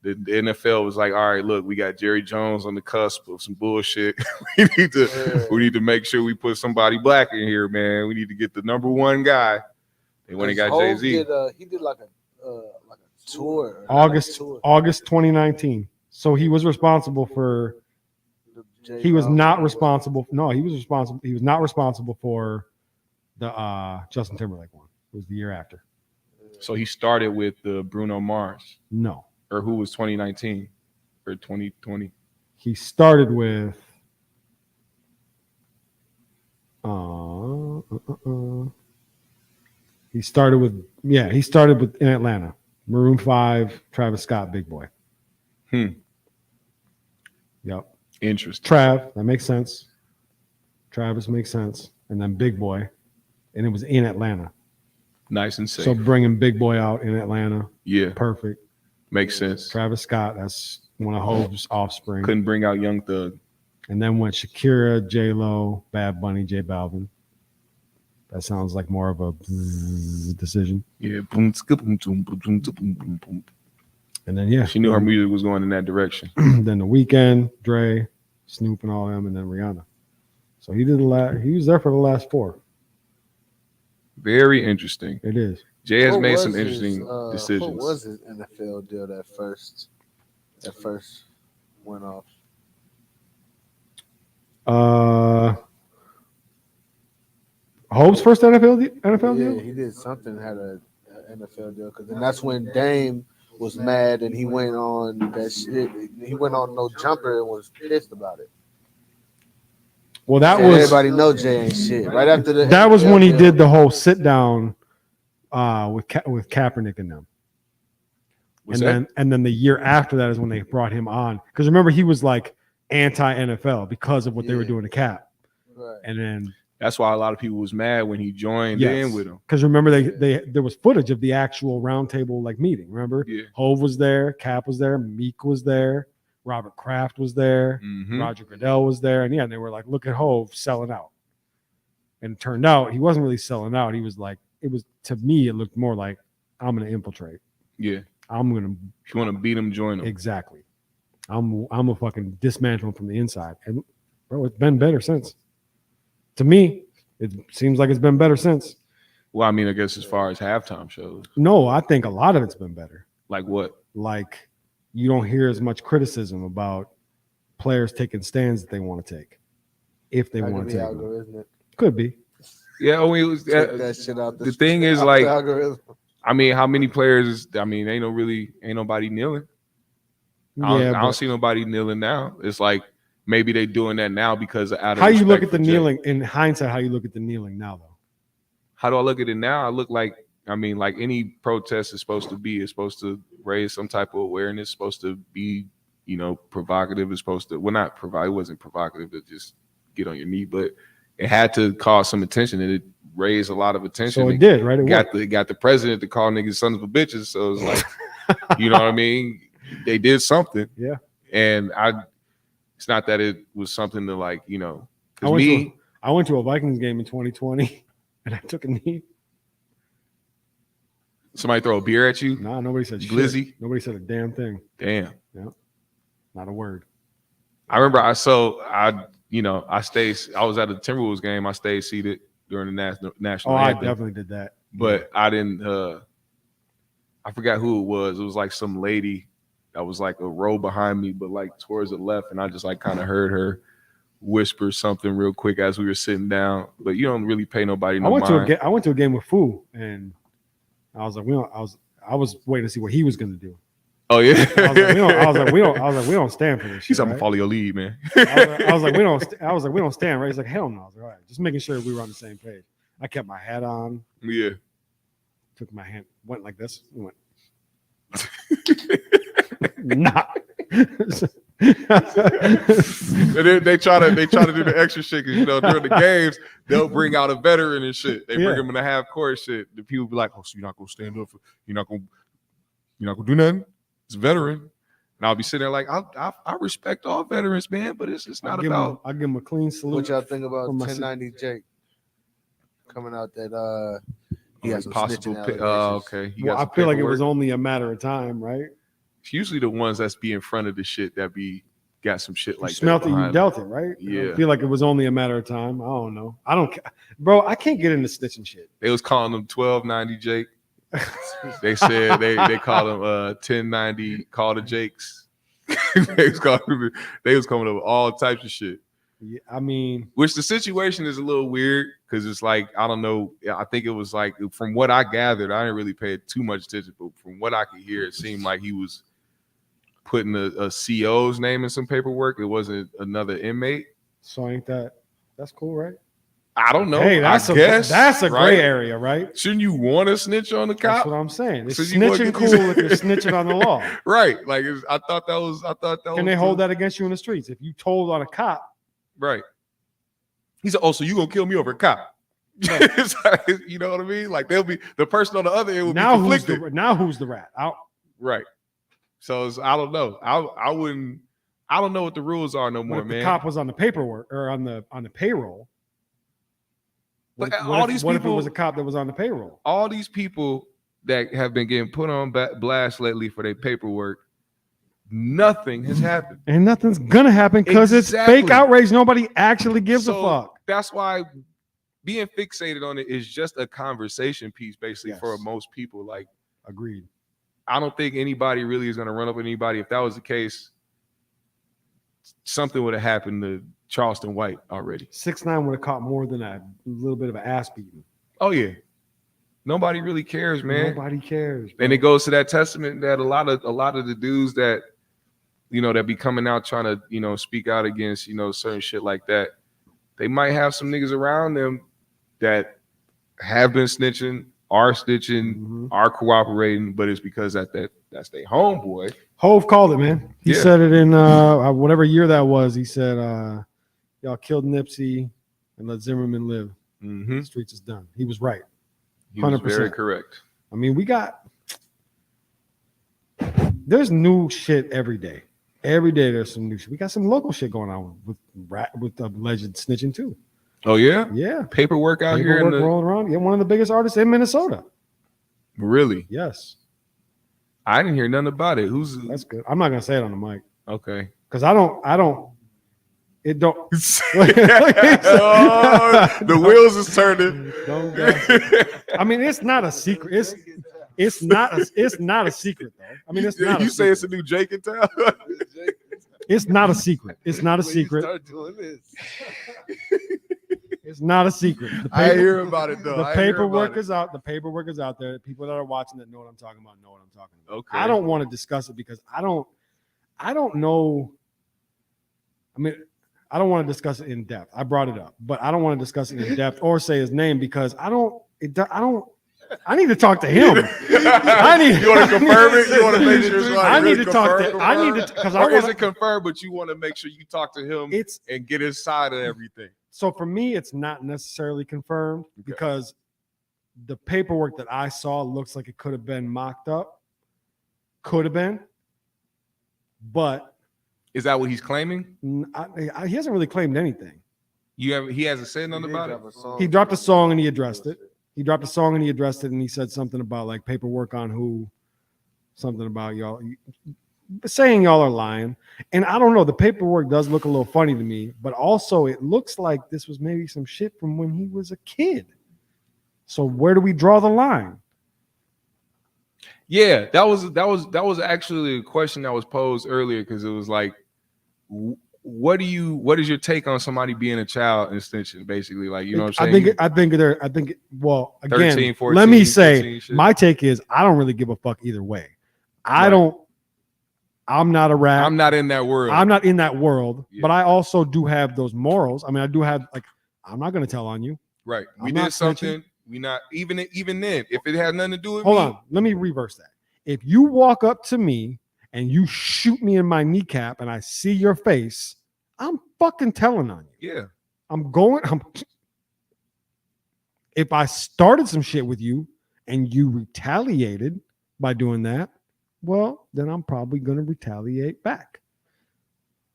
The NFL was like, "All right, look, we got Jerry Jones on the cusp of some bullshit. we need to make sure we put somebody black in here, man. We need to get the number one guy." They went and got Hov Jay-Z. He did like a tour. August 2019. So he was responsible for. He was not responsible. No, he was responsible. He was not responsible for the Justin Timberlake one. It was the year after. So he started with Bruno Mars, No, or who was 2019 or 2020. he started with. He started with in Atlanta. Maroon 5, Travis Scott, Big Boy. Hmm. Yep. Interesting. Trav, that makes sense. Travis makes sense. And then Big Boy. And it was in Atlanta. Nice and safe. So bringing Big Boy out in Atlanta, Yeah, perfect. makes sense. Travis Scott, that's one of Hove's offspring. Couldn't bring out Young Thug. And then went Shakira, J Lo, Bad Bunny, J Balvin. That sounds like more of a decision. Yeah. Boom, tska, boom, boom, boom, boom, boom, boom, boom. And then She knew her music was going in that direction. then The Weeknd, Dre, Snoop, and all them, and then Rihanna. So he did he was there for the last 4. Very interesting. It is. Jay has What made was some his, interesting What decisions. was his NFL deal that first went off? Hope's first NFL deal? Yeah, he did something, had a NFL deal, because then that's when Dame was mad and he went on that shit. He went on No Jumper and was pissed about it. Well, that And was everybody know Jay ain't shit. Right after that was when he did the whole sit down with Kaepernick and them. What's that? And then the year after that is when they brought him on, because remember he was like anti NFL because of what they were Yeah. doing to Cap, Right. and then That's why a lot of people was mad when he joined in with him. because remember they there was footage of the actual roundtable like meeting. Remember, Yeah. Hove was there, Cap was there, Meek was there, Robert Kraft was there, Mhm. Roger Goodell was there, and they were like, look at Hove selling out, and it turned out he wasn't really selling out. He was like, it was, to me it looked more like, I'm gonna infiltrate. Yeah. I'm gonna If you want to beat him, join him. exactly. I'm a fucking dismantle him from the inside, and bro, it's been better since. To me, it seems like it's been better since. Well, I mean, I guess as far as halftime shows, No, I think a lot of it's been better. like what? Like you don't hear as much criticism about players taking stands that they want to take, if they That want could to be take them. algorithmic. Could be. Yeah, I mean, it was, Take that shit out. the thing is, out like, the algorithm. I mean, how many players? I mean, ain't nobody kneeling. I Yeah, don't but see nobody kneeling now. It's like maybe they doing that now because out of how you look respect at the for Jay. kneeling in hindsight? How you look at the kneeling now, though? How do I look at it now? I look like, I mean, like any protest is supposed to be. It's supposed to raise some type of awareness. It's supposed to be, provocative. It's supposed to, well, not provide. It wasn't provocative to just get on your knee, but it had to cause some attention, and it raised a lot of attention. So it did, right? It Got the president to call niggas sons of a bitches. So it's like, you know what I mean? They did something. Yeah. And it's not that it was something to like, I because went, me, I went to a Vikings game in 2020 and I took a knee. somebody throw a beer at you. Nah, nobody said shit. Glizzy? Nobody said a damn thing. Damn. Not a word. I remember I was at a Timberwolves game. I stayed seated during the national Oh, I anthem, definitely did that. but I didn't. I forgot who it was. It was like some lady that was like a row behind me, but like towards the left, and I just like kind of heard her whisper something real quick as we were sitting down. But you don't really pay nobody no mind. I went to a game with Fu, and I was like, I was waiting to see what he was going to do. Oh yeah. I was like, we don't stand for this shit. He's I'm gonna right? follow your lead, man. I was like, we don't stand, right? He's like, hell no. I was like, all right, just making sure we were on the same page. I kept my hat on, Yeah. took my hand, went like this, and went. Nah. And then they try to do the extra shit because during the games they'll bring out a veteran and shit. They bring him in the half court shit. The people be like, "Oh, so you're not gonna stand up? You're not gonna do nothing? It's a veteran." And I'll be sitting there like, I respect all veterans, man, but it's not about. I'll give him a clean salute. What y'all think about from my 1090 Jake coming out that he has some possible. snitching Okay. He Well, got I some feel like it paperwork. was only a matter of time, right? It's usually the ones that's be in front of the shit that be got some shit like You smelt that it, you behind dealt it, right? Yeah. I feel like it was only a matter of time. I don't know. I don't care. Bro, I can't get into snitching shit. They was calling them 1290 Jake. They said they called them 1090 call the Jakes. they was coming up with all types of shit. Yeah, I mean, Which the situation is a little weird because it's like, I don't know. I think it was like, from what I gathered, I didn't really pay too much attention, but from what I could hear, it seemed like he was putting a CO's name in some paperwork. It wasn't another inmate. so ain't that's cool, right? I don't know. Hey, I guess that's a right? gray area, right? Shouldn't you want to snitch on the That's cop? what I'm saying. It's So you wanna snitching get cool these- if you're snitching on the law. Right. Like I thought that was. Can they hold that against you in the streets? If you told on a cop, Right. He said, "Oh, so you gonna kill me over a cop?" It's like, you know what I mean? Like they'll be the person on the other end will be conflicted. who's the rat? Right. So I don't know. I wouldn't. I don't know what the rules are no What more, if man. the cop was on the paperwork or on the payroll? But What all if these what if it people- was a cop that was on the payroll? All these people that have been getting put on blast lately for their paperwork, nothing has happened. And nothing's gonna happen because it's Exactly. fake outrage. Nobody actually gives So a fuck. That's why being fixated on it is just a conversation piece, basically, for Yes. most people. Like, Agreed. I don't think anybody really is going to run up on anybody. If that was the case, something would have happened to Charleston White already. 6ix9ine would have caught more than a little bit of an ass beating. Oh yeah, nobody really cares, man. Nobody cares. Bro. And it goes to that testament that a lot of the dudes that that be coming out trying to speak out against certain shit like that, they might have some niggas around them that have been snitching, are snitching, are cooperating, but it's because that's their homeboy. Hove called it, man. He Yeah. said it in whatever year that was. He said, y'all killed Nipsey and let Zimmerman live. Mm-hmm. The streets is done. He was right. He was 100%. very correct. I mean, there's new shit every day. Every day there's some new shit. We got some local shit going on with alleged snitching too. Oh yeah, Yeah. paperwork out here in Paperwork rolling around. Yeah, one of the biggest artists in Minnesota. really. Yes. I didn't hear nothing about it. That's good. I'm not gonna say it on the mic. Okay? Because I don't it don't The wheels is turning. don't gossip. I mean, it's not a secret. It's not a secret though. I mean, it's not. You a say it's secret. a new Jake in town? It's not a secret. It's not a secret. It's not a secret. The I hear about it though. The I hear paperwork about it. is out. The paperwork is out there. People that are watching that know what I'm talking about know what I'm talking about. Okay. I don't want to discuss it because I don't know. I mean, I don't want to discuss it in depth. I brought it up, but I don't want to discuss it in depth or say his name because I need to talk to him. I need. You want to confirm it? You want to make sure it's like I need really to talk to. confirmed? I need to because Or I is want it confirmed? But you want to make sure you talk to him It's and get his side of everything. so for me, it's not necessarily confirmed because the paperwork that I saw looks like it could have been mocked up. Could have been, but Is that what he's claiming? he hasn't really claimed anything. He hasn't said nothing about it. He dropped a song and he addressed it. He dropped a song and he addressed it, and he said something about like paperwork on who, something about y'all, saying y'all are lying. And I don't know, the paperwork does look a little funny to me, but also it looks like this was maybe some shit from when he was a kid. So where do we draw the line? Yeah, that was actually a question that was posed earlier because it was like, what is your take on somebody being a child extension? Basically, like what I'm saying. Well, again, 13, 14, let me 15 say shit. my take is I don't really give a fuck either way. I'm not a rat. I'm not in that world. I'm not in that world, Yeah. but I also do have those morals. I mean, I do have I'm not going to tell on you. Right. We I'm did not something. We not even then. If it had nothing to do with Hold me, on. Let me reverse that. If you walk up to me and you shoot me in my kneecap and I see your face, I'm fucking telling on you. yeah, If I started some shit with you and you retaliated by doing that, well, then I'm probably going to retaliate back.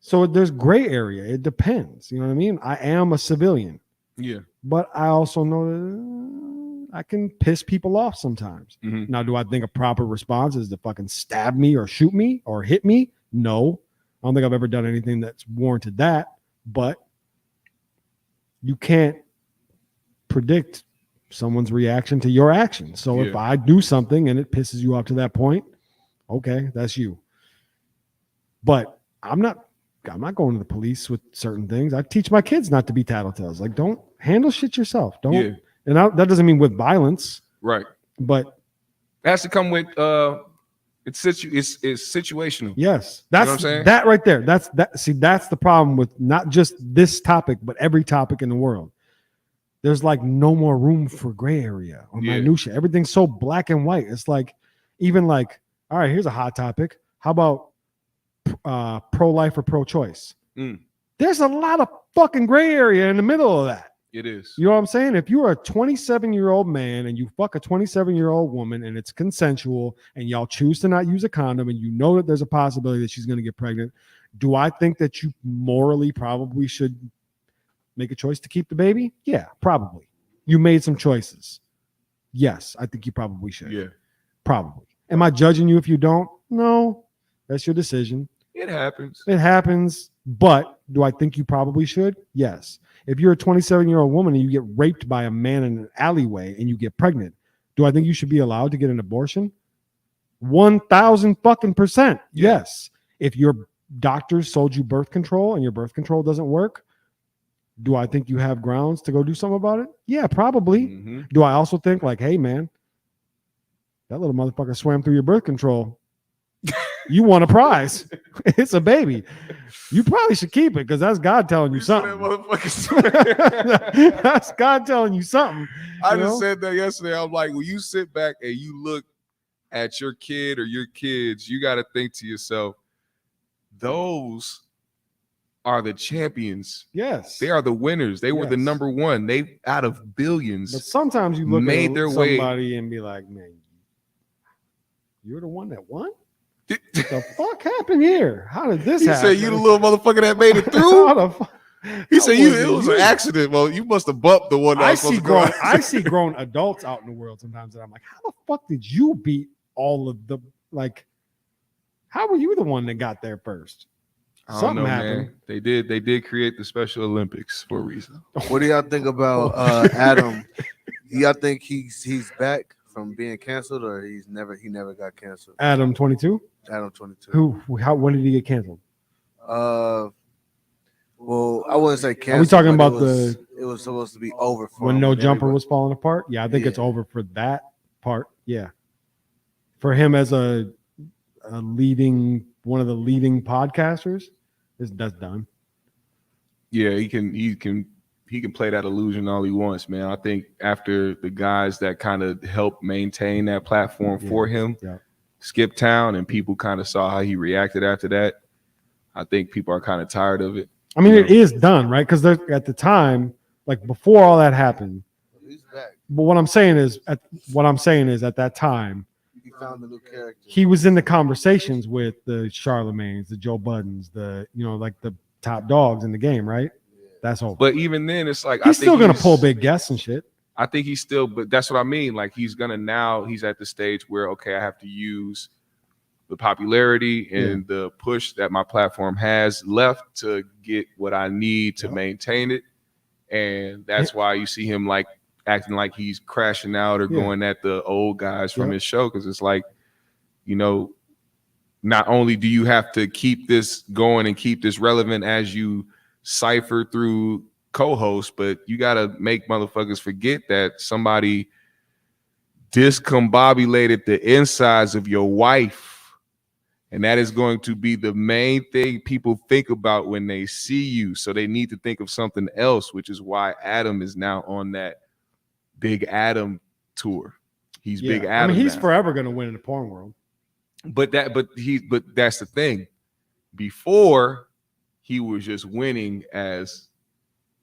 So there's gray area. It depends. You know what I mean? I am a civilian, yeah. but I also know that I can piss people off sometimes. Mhm. Now, do I think a proper response is to fucking stab me or shoot me or hit me? No. I don't think I've ever done anything that's warranted that, but you can't predict someone's reaction to your action. So if Yeah. I do something and it pisses you off to that point, okay, that's you. But I'm not going to the police with certain things. I teach my kids not to be tattletales. Like, don't handle shit yourself. Don't. Yeah. And that doesn't mean with violence, Right. but It has to come with it's situational. yes, what I'm that's saying? that right there. That's the problem with not just this topic, but every topic in the world. There's like no more room for gray area or Yeah. minutia. Everything's so black and white. It's like, even like, all right, here's a hot topic. How about pro-life or pro-choice? Mm. There's a lot of fucking gray area in the middle of that. It is. You know what I'm saying? If you're a 27-year-old man and you fuck a 27-year-old woman and it's consensual and y'all choose to not use a condom and you know that there's a possibility that she's going to get pregnant, do I think that you morally probably should make a choice to keep the baby? Yeah, probably. You made some choices. Yes, I think you probably should. Yeah. Probably. Am I judging you if you don't? No. That's your decision. It happens. It happens. But do I think you probably should? Yes. If you're a 27-year-old woman and you get raped by a man in an alleyway and you get pregnant, do I think you should be allowed to get an abortion? 1,000 fucking %. Yes. If your doctors sold you birth control and your birth control doesn't work, Do I think you have grounds to go do something about it? Yeah, probably. Mhm. Do I also think like, hey man, that little motherfucker swam through your birth control. You won a prize. It's a baby. You probably should keep it because that's God telling you something. That's God telling you something. I you just know? said that yesterday. I'm like, when you sit back and you look at your kid or your kids, you got to think to yourself, those are the champions. Yes. They are the winners. They were the Yes. number one. They out of billions. But sometimes you look made at their way- somebody and be like, man, you're the one that won? What the fuck happened here? How did this He happen? said, "You the little motherfucker that made it How through." the fuck? He said, How "It was an accident." Well, you must have bumped the one that I was supposed see to go. grown I see grown adults out in the world sometimes and I'm like, how the fuck did you beat all of the like how were you the one that got there first? I don't Something know, happened. man. They did create the Special Olympics for a reason. What do y'all think about Adam? Y'all think he's back from being canceled, or he never got canceled? Adam 22? Adam 22. When did he get canceled? Well, I wouldn't say canceled. Are we talking but about it was supposed to be over for When him No with Jumper everybody. was falling apart? Yeah, I think it's Yeah. over for that part. Yeah. For him as a leading one of the leading podcasters, that's done. Yeah, he can play that illusion all he wants, man. I think after the guys that kind of helped maintain that platform for him, Yeah. Skip Town, and people kind of saw how he reacted after that. I think people are kind of tired of it. I mean, You it is done, right? Because at the time, like before all that happened. He's back. But what I'm saying is, at that time, He found a new character. he was in the conversations with the Charlemagnes, the Joe Buddens, like the top dogs in the game, right? That's over. But even then, it's like He's still gonna pull big guests and shit. I think he's still, but that's what I mean. Like he's at the stage where, okay, I have to use the popularity and the push that my platform has left to get what I need to maintain it. And that's why you see him like acting like he's crashing out or going at the old guys from his show. Cause it's like, not only do you have to keep this going and keep this relevant as you cipher through co-host, but you got to make motherfuckers forget that somebody discombobulated the insides of your wife, and that is going to be the main thing people think about when they see you. So they need to think of something else, which is why Adam is now on that Big Adam tour. He's Big Adam. I mean, he's now. forever gonna win in the porn world. But that's the thing. Before, he was just winning as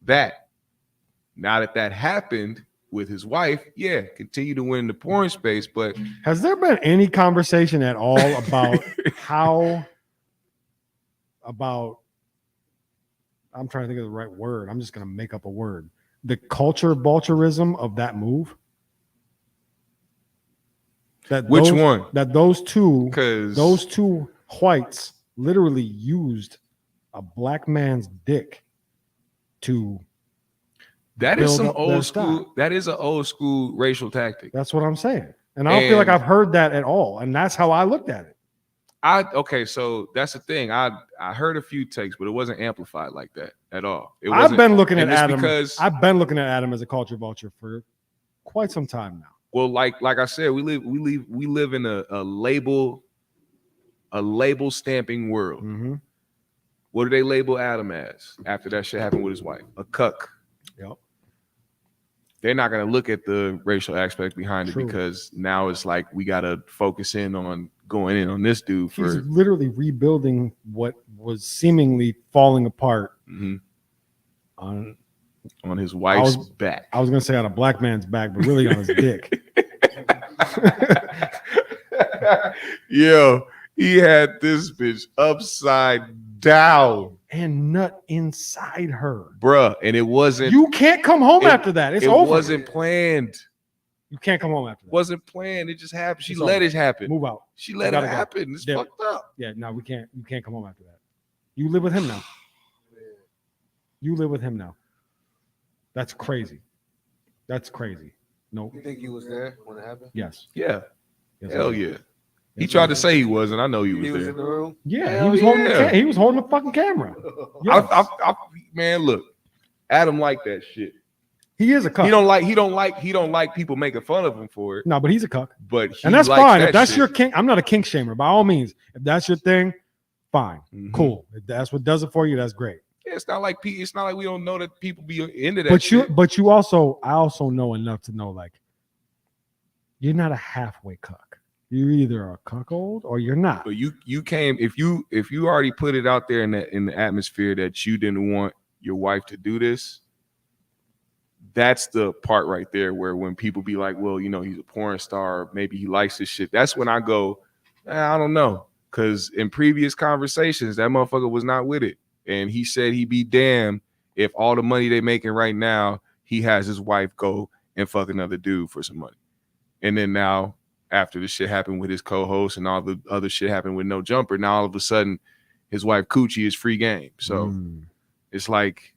that. Now that happened with his wife, continue to win in the porn space. But Has there been any conversation at all about I'm trying to think of the right word. I'm just gonna make up a word. The culture vulturism of that move. Which one? That those two Because whites literally used a black man's dick to that is build some up their old stock. school. That is an old school racial tactic. That's what I'm saying. And I don't feel like And- I've heard that at all. And that's how I looked at it. So that's the thing. I heard a few takes, but it wasn't amplified like that at all. It I've wasn't, been looking at and it's Adam. because I've been looking at Adam as a culture vulture for quite some time now. well, like I said, we live in a label stamping world. Mm-hmm. What do they label Adam as after that shit happened with his wife? A cuck. Yep. They're not gonna look at the racial aspect behind True. it because now it's like we gotta focus in on going in on this dude He's for literally rebuilding what was seemingly falling apart on his wife's was- back. I was gonna say on a black man's back, but really on his dick. Yo, he had this bitch upside down, And nut inside her. bruh, and it wasn't. You can't come home it- after that. It's it over. wasn't planned. You can't come home after that. Wasn't planned. It just happened. She It's let over. it happen. Move out. She let it gotta go. happen. It's Dip. fucked up. Yeah, no, we can't. You can't come home after that. You live with him now. You live with him now. That's crazy. That's crazy. No. You think he was there when it happened? Yes. Yeah. Yes, Hell I do. yeah. He Yes, tried I to do. say he wasn't. I know he was He was there. in the room. Yeah, Hell he was holding. yeah. He was holding the fucking camera. Yes. Man, look, Adam like that shit. He is a cuck. He don't like people making fun of him for it. No, but he's a cuck. But he And that's likes fine. that If that's shit. your kink, I'm not a kink shamer. By all means, if that's your thing, fine, Mhm. cool. If that's what does it for you, that's great. Yeah, it's not like we don't know that people be into that. shit. But I also know enough to know like you're not a halfway cuck. You're either a cuckold or you're not. But you came if you already put it out there in the atmosphere that you didn't want your wife to do this. That's the part right there where when people be like, well, you know, he's a porn star, maybe he likes this shit. That's when I go, I don't know. Because in previous conversations, that motherfucker was not with it. And he said he'd be damned if all the money they making right now, he has his wife go and fuck another dude for some money. And then now, after the shit happened with his co-host and all the other shit happened with No Jumper, now all of a sudden his wife Coochie is free game. So it's like,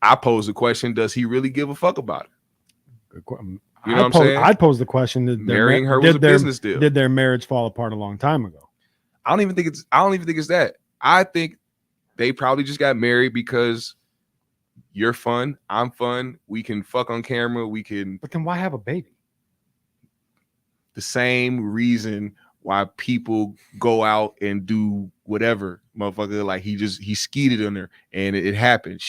I pose the question, does he really give a fuck about it? You know what I'm saying? I'd pose the question: Marrying her was a business deal. Did their marriage fall apart a long time ago? I don't even think it's that. I think they probably just got married because you're fun, I'm fun, we can fuck on camera, we can. But then why have a baby? The same reason why people go out and do whatever, motherfucker. Like he skeeted on her and it happened.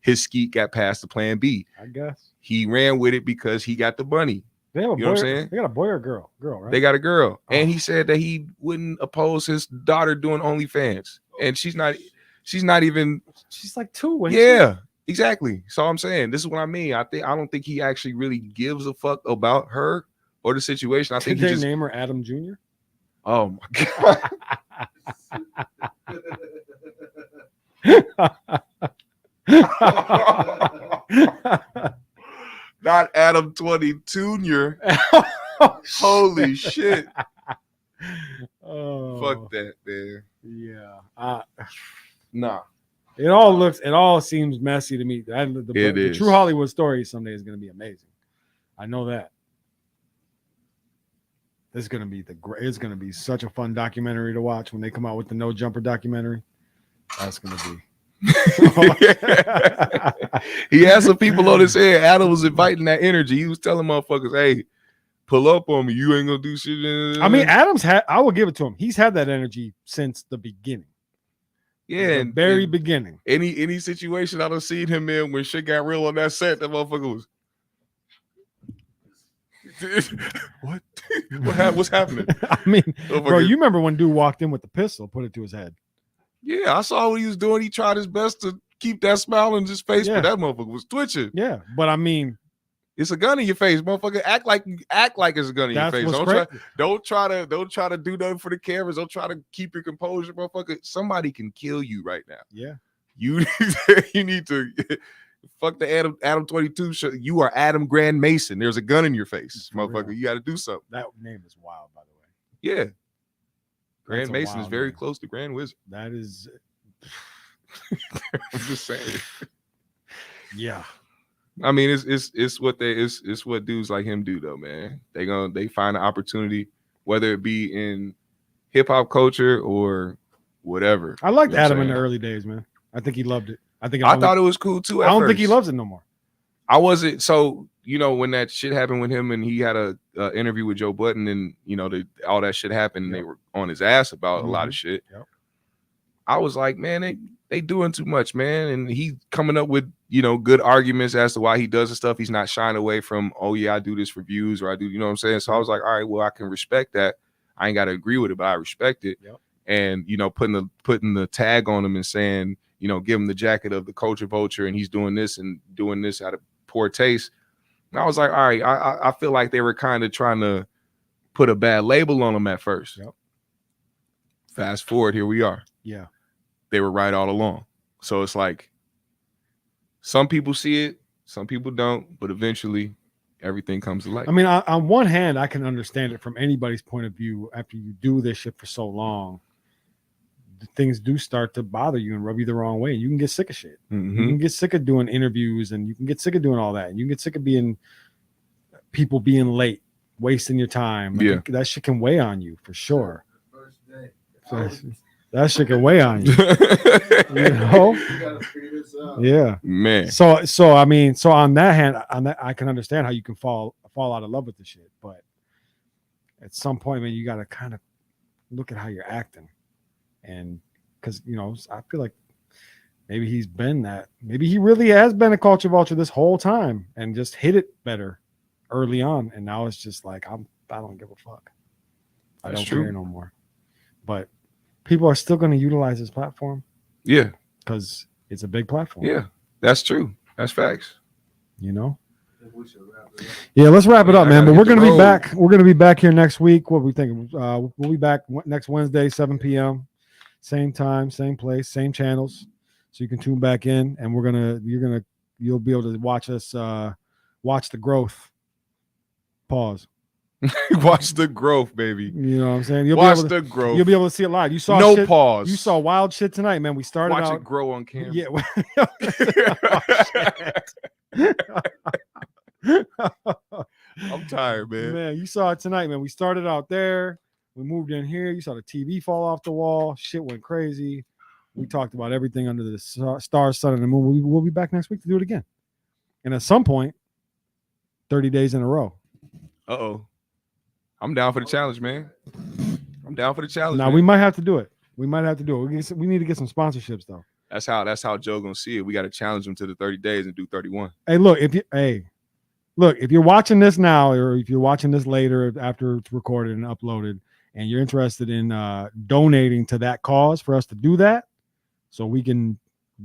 His skeet got past the plan B. I guess he ran with it because he got the money. They have a You boy. know what I'm saying? They got a boy or a girl? Girl, right? They got a girl, and Oh. he said that he wouldn't oppose his daughter doing OnlyFans, and she's not even. She's like 2. Yeah, exactly. So I'm saying this is what I mean. I don't think he actually really gives a fuck about her or the situation. I Did think they he just. name her Adam Jr.? Oh my god. Not Adam 22. Holy shit. Oh, Fuck that, man. Yeah. Nah. It all seems messy to me. The is. True Hollywood Story someday is going to be amazing. I know that. It's going to be such a fun documentary to watch when they come out with the No Jumper documentary. That's going to be. He had some people on his head. Adam was inviting that energy. He was telling motherfuckers, hey, pull up on me. You ain't gonna do shit. I mean, I will give it to him. He's had that energy since the beginning. Yeah, The and very beginning. Any situation I done seen him in when shit got real on that set, that motherfucker was what? What's happening? I mean, bro, Motherfucker- you remember when dude walked in with the pistol, put it to his head. Yeah, I saw what he was doing. He tried his best to keep that smile on his face, Yeah. but that motherfucker was twitching. Yeah, but I mean, It's a gun in your face, motherfucker. Act like it's a gun in your that's face. what's Don't try to do nothing for the cameras. Don't try to keep your composure, motherfucker. Somebody can kill you right now. Yeah. You need to fuck the Adam 22 show. You are Adam Grand Mason. There's a gun in your face, For motherfucker. real. You got to do something. That name is wild, by the way. Yeah. That's Grand a Mason is wild very name. close to Grand Wizard. That is, I'm just saying. yeah. I mean, it's what dudes like him do though, man. They find an opportunity, whether it be in hip hop culture or whatever. I liked You know what I'm Adam in the saying? early days, man. I think he loved it. I thought it was cool too. I don't think he loves it no more. I wasn't so when that shit happened with him and he had a interview with Joe Budden and all that shit happened and they were on his ass about a lot of shit. Yep. I was like, man, they doing too much, man. And he coming up with good arguments as to why he does the stuff. He's not shying away from, oh yeah, I do this for views or I do, you know what I'm saying? So I was like, all right, well, I can respect that. I ain't got to agree with it, but I respect it. Yep. And putting the tag on him and saying, give him the jacket of the culture vulture and he's doing this out of poor taste. And I was like, all right, I feel like they were kind of trying to put a bad label on him at first. Yep. Fast forward, here we are. Yeah. They were right all along. So it's like some people see it, some people don't, but eventually everything comes to light. I mean, on one hand, I can understand it from anybody's point of view. After you do this shit for so long, things do start to bother you and rub you the wrong way. You can get sick of shit. You Mhm. can get sick of doing interviews and you can get sick of doing all that. And you can get sick of people being late, wasting your time. I Yeah. think that shit can weigh on you for sure. First day. So- That shit can weigh on you. You know? Yeah. Man. So I mean, so on that hand, I can understand how you can fall out of love with the shit, but at some point, man, you got to kind of look at how you're acting, and because I feel like maybe he's been that. Maybe he really has been a culture vulture this whole time and just hit it better early on, and now it's just like I don't give a fuck. I That's don't true. care no more. But people are still going to utilize this platform. Yeah. Because it's a big platform. Yeah. That's true. That's facts. Yeah, let's wrap it up, I man. gotta But we're hit the gonna be road. back. We're gonna be back here next week. What we think? We'll be back next Wednesday, 7 p.m. Same time, same place, same channels. So you can tune back in, and you'll be able to watch us watch the growth. Pause. Watch the growth, baby. You know what I'm saying? Watch the growth. You'll be able to see it live. You saw no shit, pause. You saw wild shit tonight, man. We started Watch out. it grow on camera. Yeah. I'm tired, man. Man, you saw it tonight, man. We started out there. We moved in here. You saw the TV fall off the wall. Shit went crazy. We talked about everything under the stars, sun, and the moon. We'll be back next week to do it again. And at some point, 30 days in a row. Uh-oh. I'm down for the challenge, man. I'm down for the challenge. Now, man. we might have to do it. We need to get some sponsorships, though. That's how Joe gonna see it. We got to challenge him to the 30 days and do 31. Hey, look, if you're watching this now, or if you're watching this later after it's recorded and uploaded, and you're interested in donating to that cause for us to do that, so we can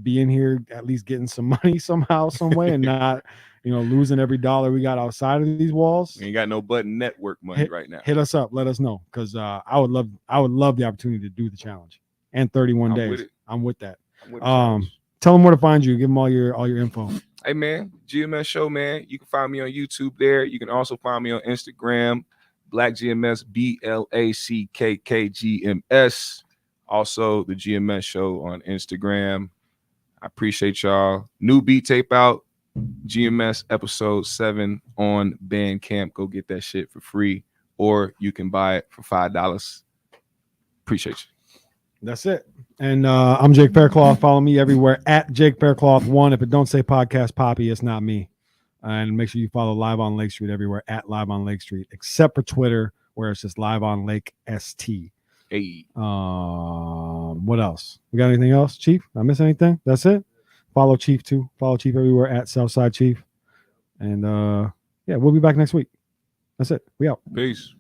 be in here at least getting some money somehow, some way, and not, losing every dollar we got outside of these walls. We ain't got no Button Network money right now. Hit us up, let us know, because I would love the opportunity to do the challenge and 31 I'm days. with it. I'm with that. I'm with the challenge. Tell them where to find you. Give them all your info. Hey man, GMS Show, man. You can find me on YouTube there. You can also find me on Instagram, Black GMS, BLACKKGMS. Also, the GMS Show on Instagram. I appreciate y'all. New beat tape out, GMS episode 7 on Bandcamp. Go get that shit for free, or you can buy it for $5. Appreciate you. That's it. And I'm Jake Faircloth. Follow me everywhere at Jake Faircloth1. If it don't say Podcast Poppy, it's not me. And make sure you follow Live on Lake Street everywhere at Live on Lake Street, except for Twitter, where it's just Live on Lake ST. Hey. What else? We got anything else, Chief? I miss anything? That's it. Follow Chief too. Follow Chief everywhere at Southside Chief. And we'll be back next week. That's it. We out. Peace.